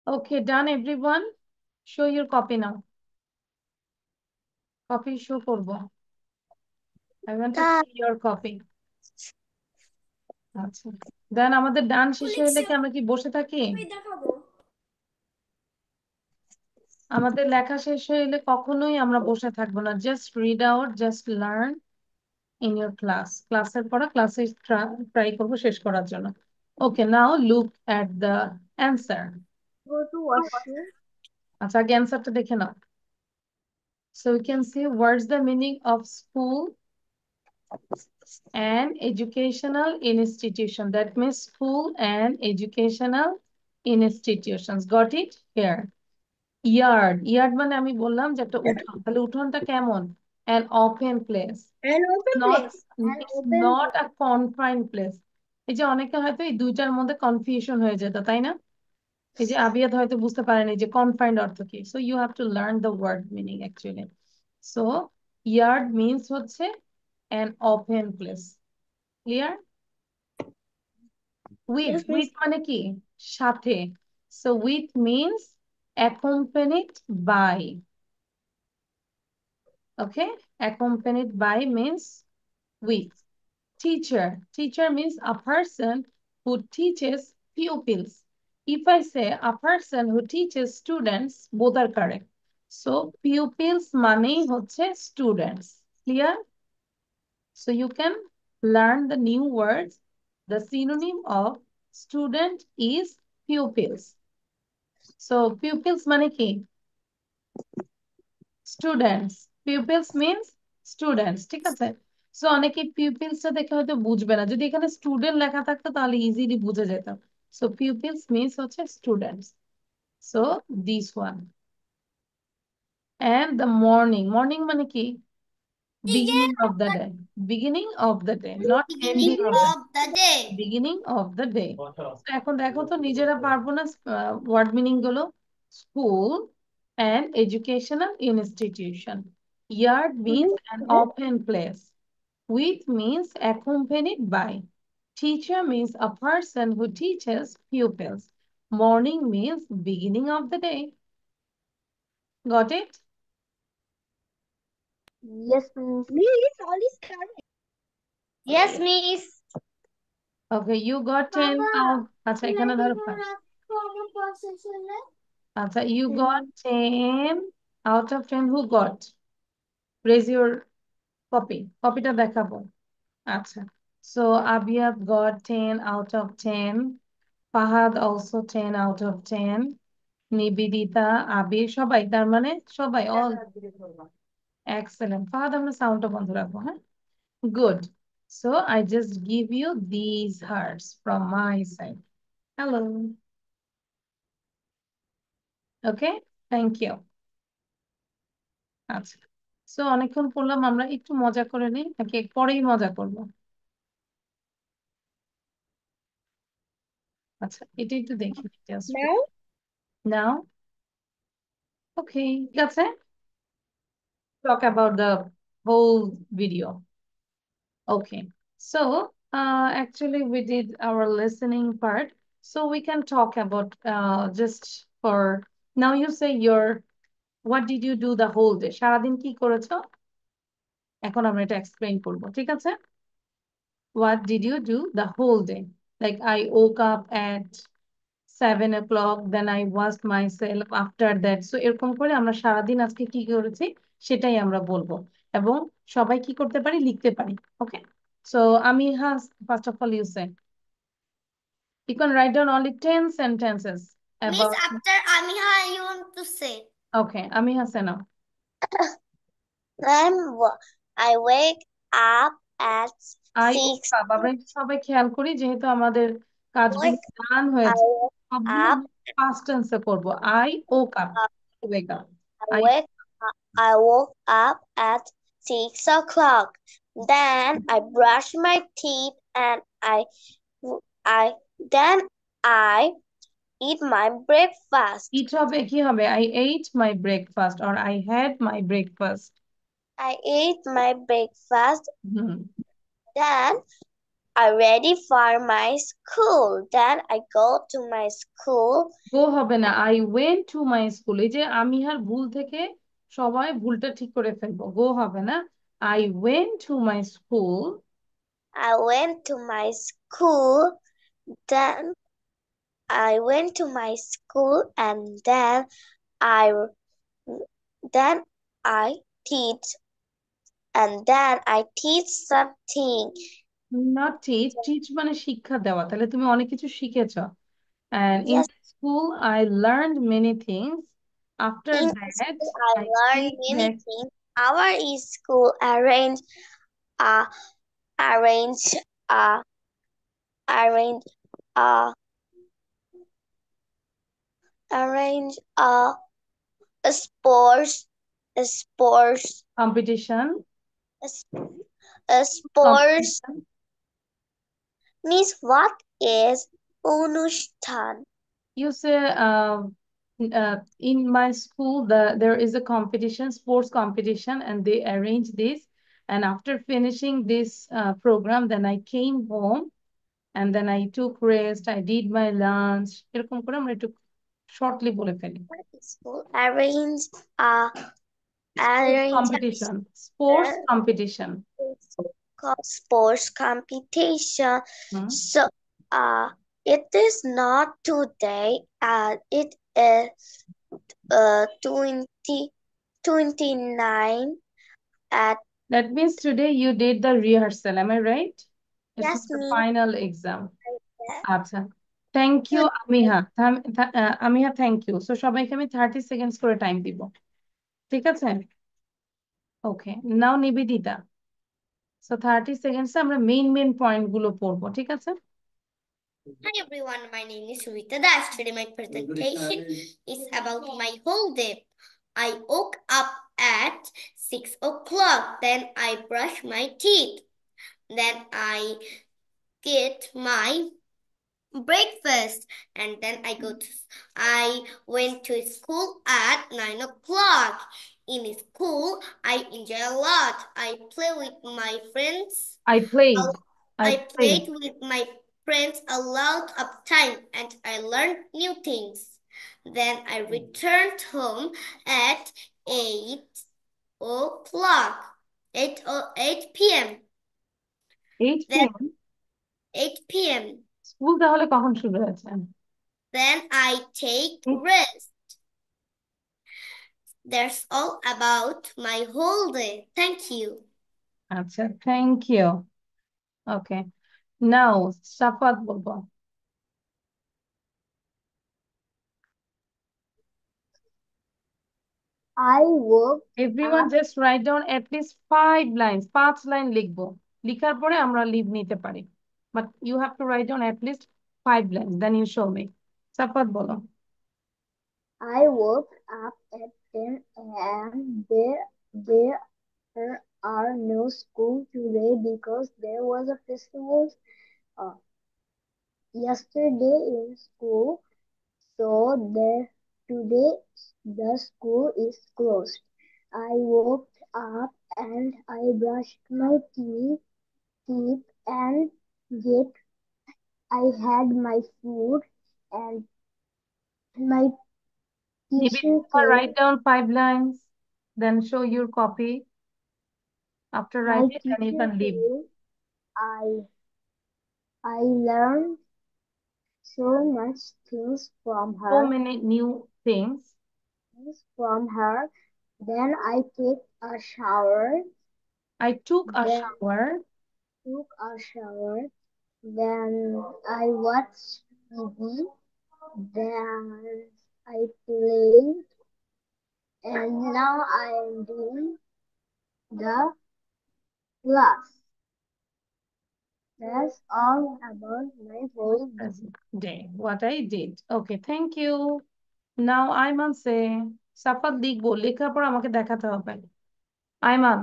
Okay, done everyone. Show your copy now. Copy show করবো। I want to see your copy. আচ্ছা, দেন আমাদের ডান শেষ হইলে কি আমরা কি বসে থাকি? দেখাবো। আমাদের লেখা শেষ হইলে কখনোই আমরা বসে থাকবো না। Just read out, just learn in your class. ক্লাসের পড়া ক্লাসে ট্রাই করবো শেষ করার জন্য। Okay, now look at the answer. Go to washroom. আচ্ছা, আগে অ্যান্সারটা দেখে নাও। So we can say, what's the meaning of school and educational institution? That means school and educational institutions. Got it? Here. Yard. Yard মানে আমি বললাম যে একটা উঠোন। তাহলে উঠোনটা কেমন? An open place. An open Not, place. An it's open not a confined place. এই যে অনেকে হয়তো এই দুইটার মধ্যে কনফিউশন হয়ে যেত, তাই না? এই যে আবিয়াদ হয়তো বুঝতে পারেনি যে কনফাইন্ড অর্থ কি। So you have to learn the word meaning actually. So yard means হচ্ছে an open place. Clear? With, Yes, with মানে কি? সাথে। So with means accompanied by. Okay, accompanied by means with. Teacher, teacher means a person who teaches pupils. If I say a person who teaches students, both are correct. So pupils money hoche students. Clear? So you can learn the new words. The synonym of student is pupils. So pupils money ki? Students. Pupils means students. ঠিক আছে? So অনেকে পিউপিলসটা দেখে হয়তো বুঝবে না। যদি এখানে student লেখা থাকতো তাহলে ইজিলি বুঝে যেত। সো পিউপিলস মিনস হচ্ছে students. So this one. And the morning, morning মানে কি? Beginning of the day. Beginning of the day, not ending of the day. Beginning of the day. এখন দেখো তো নিজেরা পারবো না ওয়ার্ড মিনিং গুলো। School and educational institution. Yard means an open place. With means accompanied by. Teacher means a person who teaches pupils. Morning means beginning of the day. Got it? Yes, miss. Miss, all is correct. Yes, miss. Okay, you got 10 out. আচ্ছা এখানে ধরো 5. আচ্ছা, you got 10 out of 10. Who got? Raise your copy. Copyটা দেখাবো। আচ্ছা, so Abiyat got 10 out of 10. Fahad also 10 out of 10. Nivedita, আবির, সবাই, তার মানে সবাই, all. Excellent. Fahad, আমরা সাউন্ডটা বন্ধ রাখবো, হ্যাঁ? Good. So I just give you these hearts from my side. Hello. Okay, thank you. আচ্ছা, সো অনেকক্ষণ পড়লাম, আমরা একটু মজা করে নিই নাকি পরেই মজা করবো? আচ্ছা, এটা একটু দেখি just Now? now. Okay, ঠিক আছে, talk about the whole video. Okay, so actually we did our listening part, so we can talk about just for now. You say what did you do the whole day? সারাদিন কি করেছো? এখন আমরা এটা explain করবো, ঠিক আছে? What did you do the whole day? Like I woke up at 7 o'clock, then I washed myself after that. So এরকম করে আমরা সারাদিন আজকে কি করেছি সেটাই আমরা বলবো, এবং সবাই কি করতে পারি, লিখতে পারি। ওকে, so Amiha, first of all you say you can write down only 10 sentences Miss, about. after Amiha, you want to say? Okay, Amiha, say now. I wake up at I 6. woke up, আমরা একটু সবাই খেয়াল করি যেহেতু আমাদের কাজগুলো ডান I হয়েছে, woke সবগুলো up. past tense এ করবো। I woke up, wake up. I woke up at 6 o'clock. Then I brushed my teeth and then I eat my breakfast. Each হবে কি হবে? I ate my breakfast or I had my breakfast. I ate my breakfast. Hmm, Then I ready for my school. Then I go to my school. go হবে না, I went to my school. এই যে আমিহার ভুল থেকে সবাই ভুলটা ঠিক করে ফেলবো। go হবে না, I went to my school. I went to my school. Then I went to my school and then I teach I teach something. not teach, teach মানে শিক্ষা দেওয়া, তাহলে তুমি অনেক কিছু শিখেছো। And in Yes. school I learned many things. After In that, school, I I learned came many back. things. Our school uh, arrange, uh, arrange, uh, arrange, a sports, Competition. a, a sports. Competition. Miss, what is Onushthan? You say in my school there is a competition, sports competition, and they arrange this. And after finishing this program, then I came home and then I took rest. I did my lunch. এরকম করে আমরা একটু shortly বলে ফেলি। School arrange Sports competition. sports competition. Hmm. So, it is not today. It is 29 at. That means today you did the rehearsal. Am I right? It's Yes, not the me. final exam. আচ্ছা, thank you Amiha. Amiha, thank you. So সবাইকে আমি 30 seconds করে time দিব, ঠিক আছে? ওকে, নাও Nivedita. So 30 সেকেন্ডসে আমরা main point গুলো পড়বো, ঠিক আছে? Hi everyone, my name is Rita Das. Today my presentation is about my whole day. I woke up at 6 o'clock. Then I brush my teeth. Then I get my breakfast, and then I went to school at 9 o'clock. In school, I enjoy a lot. I play with my friends. I played. I played with my friends a lot of time, and I learned new things. Then I returned home at 8 o'clock. 8 p.m. 8 Then p.m. 8 p.m. School তাহলে কখন শুরু হয়েছে? Then I take rest. That's all about my whole day. Thank you. আচ্ছা, thank you. ওকে, নাও সাফাত বলবো। I woke Everyone just write down at least 5 lines. 5 line লিখবো, লিখার পরে আমরা লিভ নিতে পারি, but you have to write down at least 5 lines, then you show me. সাফাত বলো। I woke up at 10 a.m. There are no school today because there was a festival yesterday in school, so today the school is closed. I woke up and I brushed my teeth and I had my food and my teacher Write down 5 lines, then show your copy. After my writing, then you teacher can leave. came. I learned so much things from So her. many new things. Then I took a shower. I took a shower. Then I watched TV. Then I played. And now I am doing the class. That's all about my whole day, what I did. Okay, thank you. Now Ayman say, সাফাত লিখবো, লেখার পর আমাকে দেখাতে হবে। Ayman,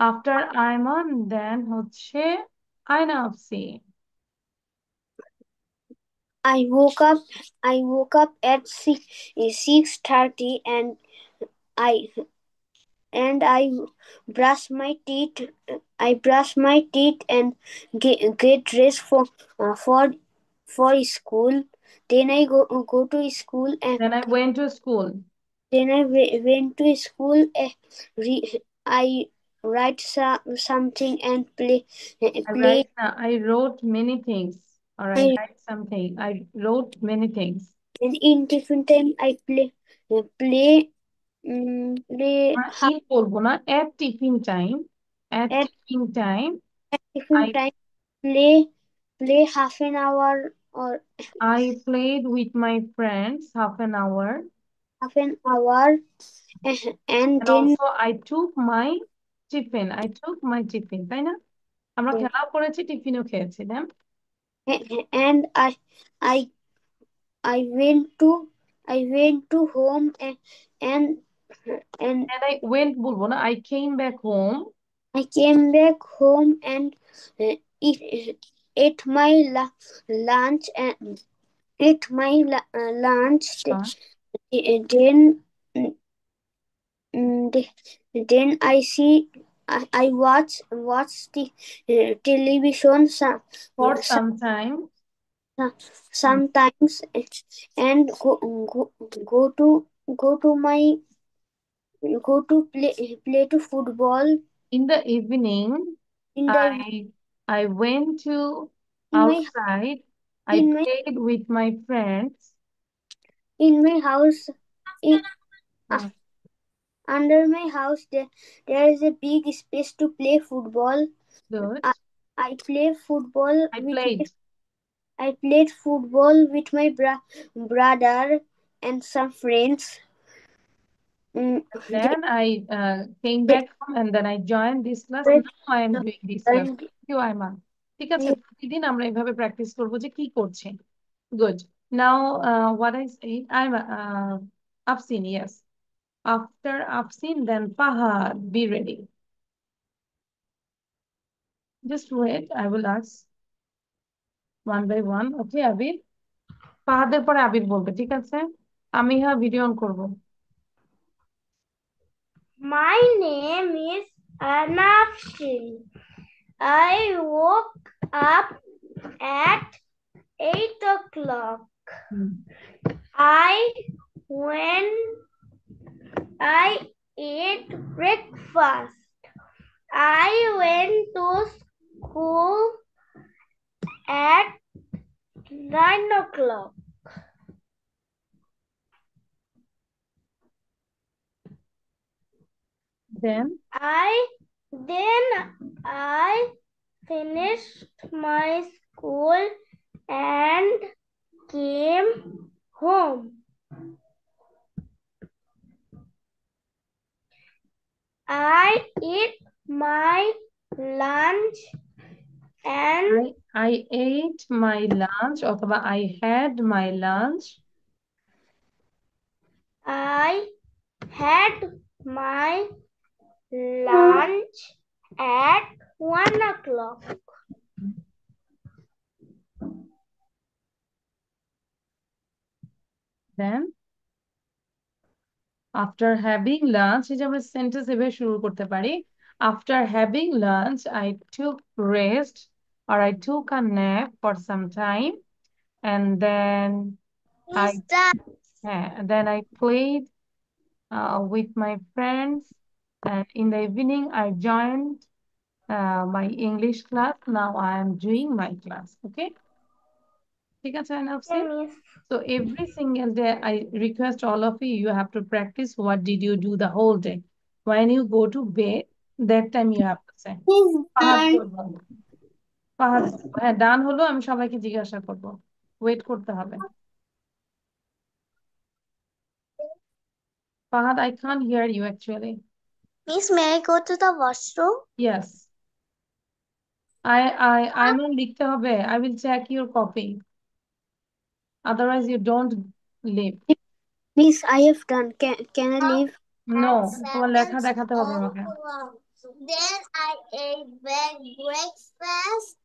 after Ayman, then হচ্ছে আয়না আফসি। I woke up at 6:30 and I brush my teeth. And get dressed for school. Then I go to school and Then I went to school. went to school. I write something and play. I wrote many things. Or I write something. I wrote many things. And in tiffin time I play. In বলবো না, at tiffin time. At tiffin time. Play half an hour or I played with my friends half an hour. half an hour, and And then also I took my tiffin. I took my tiffin. তাই না? আমরা খেলাও করেছি, টিফিনও খেয়েছি, না? and I I went to home and and And I went বলবো না, I came back home. I came back home and ate my lunch and ate my lunch. Sure. Then then I watch the television For some time. sometimes and go to my play to football In the evening, in the I went to in my outside. I in my played with my friends. in my house in Hmm. under my house there is a big space to play football. Good. I play football I with played. I played football with my brother and some friends. Then I came back home and then I joined this class. Now I am doing this class. Thank you, Aima. ঠিক আছে, প্রতিদিন আমরা এভাবে practice করবো যে কি করছে। Good. Now, what I say, Afsin, yes. After Afsin, then Fahad, be ready. Just wait, I will ask one by one. Okay, Abir? ফাহাদের পরে আবির বলবে, ঠিক আছে? আমি ভিডিও অন করব। My name is Anafshri. I woke up at 8 o'clock. I ate breakfast. I went to school at 9 o'clock. Then I finished my school and came home. I ate my lunch and I ate my lunch অথবা I had my lunch. I had my lunch at 1 o'clock. Then after having lunch, এই যে আমরা sentence এভাবে শুরু করতে পারি। After having lunch, I took rest or I took a nap for some time, and then I played with my friends, and in the evening I joined my English class. Now I am doing my class. Okay? ঠিক আছে, Anafsin? So every single day, I request all of you, you have to practice what did you do the whole day. When you go to bed, that time you have to say. Fahad, হ্যাঁ ডান হলো, আমি সবাইকে জিজ্ঞাসা করব, wait করতে হবে। Fahad, I can't hear you actually. Miss, may I go to the washroom? Yes. I mean লিখতে হবে. I will check your copy. Otherwise you don't leave. Miss, I have done. Can I leave? No, তোমার লেখা দেখাতে হবে আমাকে। Then I ate breakfast.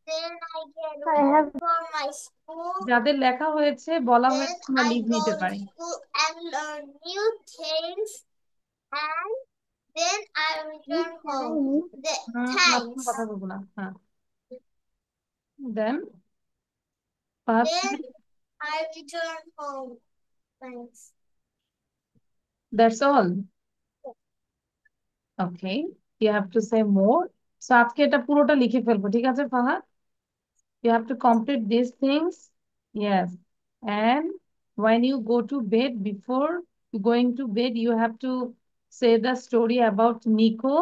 Then I get ready for my school. যাদের লেখা হয়েছে বলা হয়েছে Then আমরা I লিভ go নিতে to পারি। school and learn new things. And then I return home. Thanks. কথা বলবো না। হ্যাঁ। Then Then I return home. Thanks. That's all. Okay, you have to say more. So আজকে এটা পুরোটা লিখে ফেলবো, ঠিক আছে Fahad? You have to complete these things. Yes. And when you go to bed, before going to bed, you have to say the story about Nico,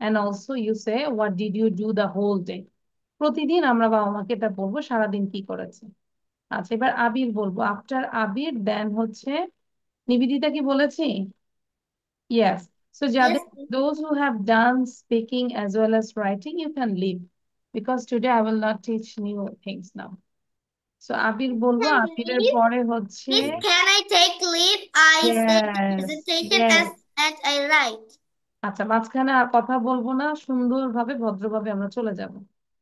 and also you say what did you do the whole day. প্রতিদিন আমরা বাবা মাকে এটা বলবো সারাদিন কি করেছে। আচ্ছা, এবার আবির বলবো। আফটার আবির দেন হচ্ছে নিবেদিতা, কি বলেছি? Yes. So, Yes, those who have done speaking as well as writing, you can leave because today I will not teach new things now. So, আবির বলবো, Can আবিরের leave? পরে হচ্ছে Miss, can I take leave? I say the yes, presentation yes. as I write. আচ্ছা, মাঝখানে আর কথা বলবো না, সুন্দরভাবে ভদ্রভাবে আমরা চলে যাব।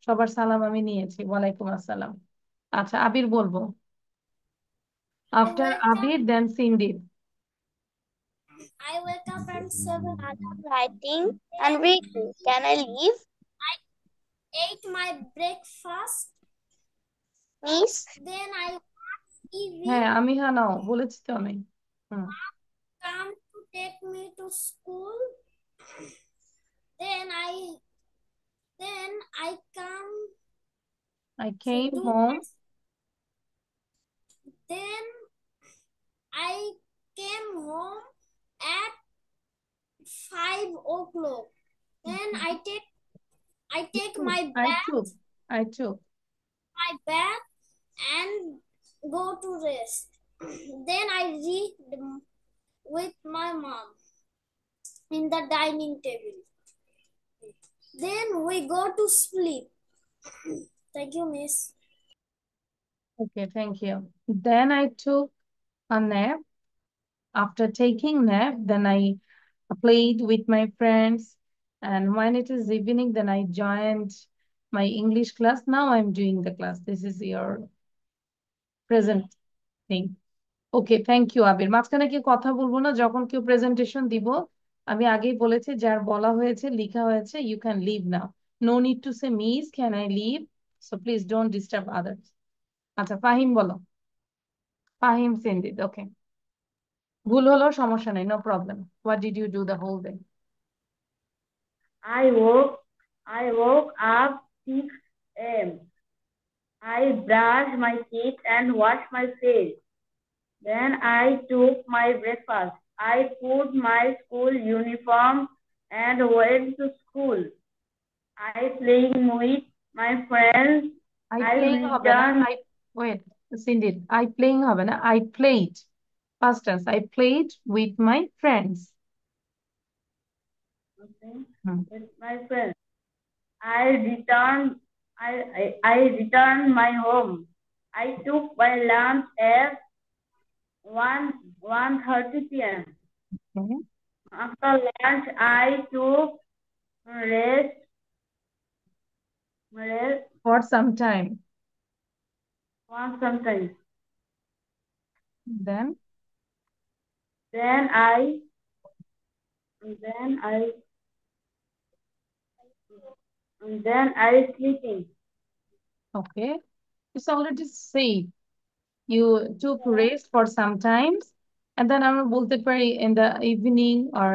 সবার সালাম আমি নিয়েছি, ওয়ালাইকুম আসসালাম। আচ্ছা, আবির বলবো। আফটার wake আবির দেন সিন্ডির। I wake up at 7. Writing and reading. Can I leave? I ate my breakfast. Miss? Then I watch TV. হ্যাঁ, আমি হ্যাঁ নাও বলেছি তো আমি। Come to take me to school. Then I come I to came do home. Then I came home at 5 o'clock. Then I take my took. bath and go to rest. Then I read with my mom in the dining table. Then we go to sleep. Thank you, Miss. Okay, thank you. Then I took a nap. After taking nap, then I played with my friends. And when it is evening, then I joined my English class. Now I'm doing the class. This is your present thing. Okay, thank you Abir. মাঝখানে কি কথা বলবো না, যখন কেউ presentation দিব আমি আগেই বলেছি যার বলা হয়েছে লিখা হয়েছে you can leave now. No need to say miss can I leave, so please don't disturb others. আচ্ছা, ফাহিম বলো। ফাহিম সিন্দিদ, ওকে। ভুল হলো সমস্যা নেই, no problem. What did you do the whole day? I woke up 6 a.m. I brushed my teeth and washed my face. Then I took my breakfast. I put my school uniform and went to school. I playing with my friends. I I playing হবে না, returned. I wait সিন্দিদ, I playing হবে না, I played first tense, I played with my friends. With my friends. I returned. I returned my home. I took my lunch at 1:30 p.m. After lunch, I took rest For some time. for some time. Then Then I sleeping. okay, it's already said you took rest for some times, and then আমরা বলতে পারি in the evening or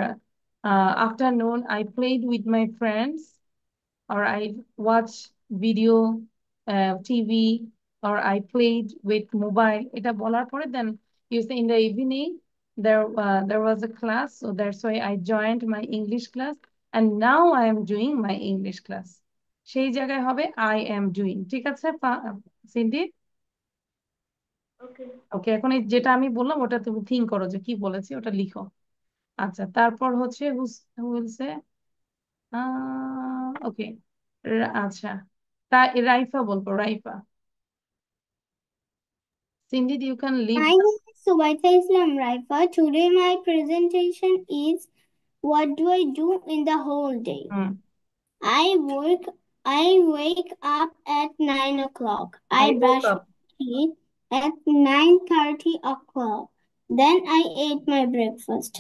afternoon I played with my friends, or I watch video, TV, or I played with mobile. এটা বলার পরে then you say in the evening there was a class, so that's why I joined my English class and now I am doing my English class. সেই জায়গায় হবে I am doing। ঠিক আছে Sindhi? Okay. ওকে, এখন এই যেটা আমি বললাম ওটা তুমি থিঙ্ক করো যে কি বলেছি, ওটা লিখো। আচ্ছা, তারপর হচ্ছে হুলসে ওকে, আচ্ছা, রাইফা বলবো, Raifa. Cindy, you can leave. My name is Subaita Islam Raifa. Today my presentation is what do I do in the whole day? I wake up at 9 o'clock. I brush my teeth at 9:30 o'clock. Then I ate my breakfast.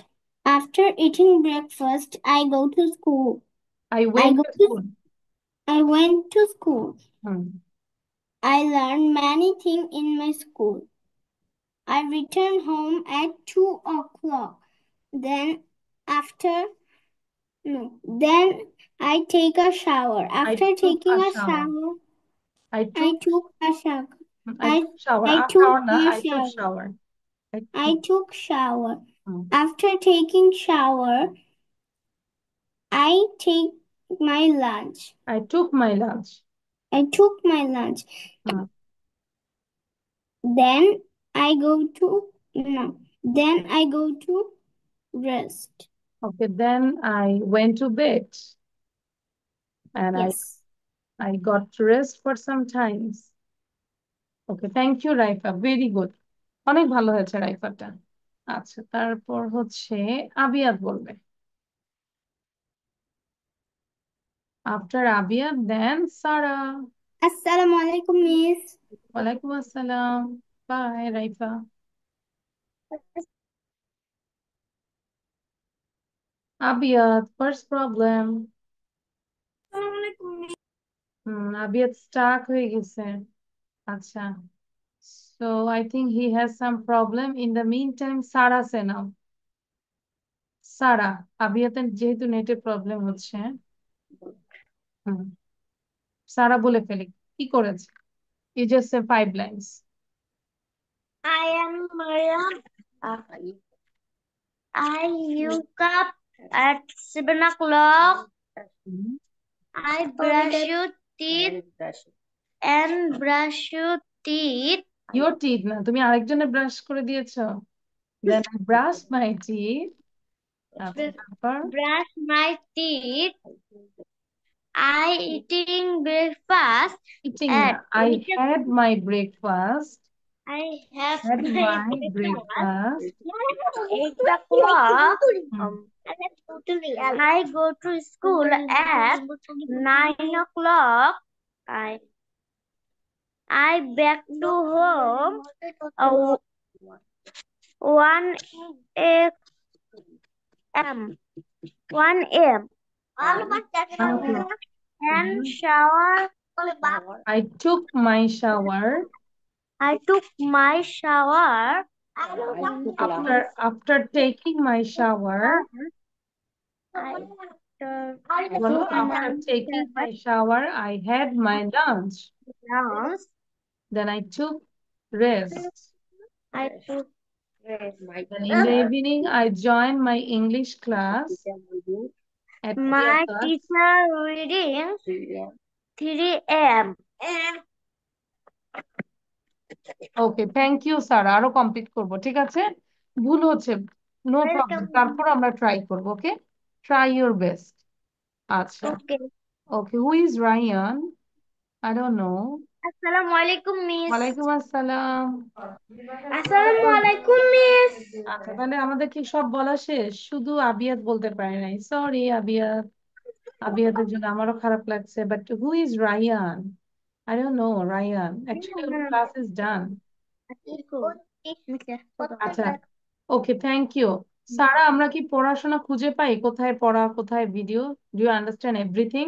After eating breakfast, I go to school. I went to school. I went to school. Hmm. I learned many things in my school. I return home at 2 o'clock. Then I take a shower. After taking a shower, I took shower. I took shower. After taking shower, I take my lunch. I took my lunch. I took my lunch. Then I go to rest. Okay, then I went to bed and Yes. I got to rest for some times. Okay, thank you Raifa, very good, অনেক ভালো হয়েছে রাইফাটা। আচ্ছা, তারপর হচ্ছে আবিয়াত বলবে। After Abiyat then Sara. Assalamu alaikum, Miss. ওয়ালাইকুম আসসালাম। Bye Raifa. Abiyat, first problem. Abiyat stuck হয়ে গেছে। আচ্ছা, so I think he has some problem. In the meantime, সারা সে নাও। সারা, আবিয়াতের যেহেতু নেটে প্রবলেম হচ্ছে, সারা বলে ফেলি কি করেছে। You just say 5 lines. I am Mariam. I woke up at 7 o'clock. I brush your teeth and brush your teeth. Your teeth না, তুমি আরেকজনের ব্রাশ করে দিয়েছো। Then I brush my teeth. আচ্ছা, তারপর Brush my teeth. I eating breakfast eating at না, I had my breakfast. I have Had my my breakfast. 8 o'clock. Hmm. I go to school at 9 o'clock. I back to home 1 a.m. 1 a.m. and shower. I took my shower. I took my shower. After taking my shower, after taking my shower, I had my lunch. Then I took rest. I took rest. Then in the evening, I joined my English class at 3 My o'clock. teacher reading 3 a.m. Okay, thank you sir, আরো complete করবো, ঠিক আছে। ভুল হচ্ছে, no problem, তারপর আমরা try করবো। Okay, try your best. আচ্ছা, Okay. Okay, who is Rayan? I don't know. Assalamualaikum, Miss. ওয়ালাইকুম আসসালাম। Assalamualaikum, Miss. আচ্ছা, তাহলে আমাদের কি সব বলা শেষ? শুধু আবিয়াত বলতে পারে নাই, সরি আবিয়াত, আবিয়াতের জন্য আমারও খারাপ লাগছে। But who is Rayan? I don't know Rayan, actually ওর ক্লাস ইজ ডান। আচ্ছা, ওকে, থ্যাংক ইউ। সারা, আমরা কি পড়াশোনা খুঁজে পাই? কোথায় পড়া, কোথায় video? Do you understand everything?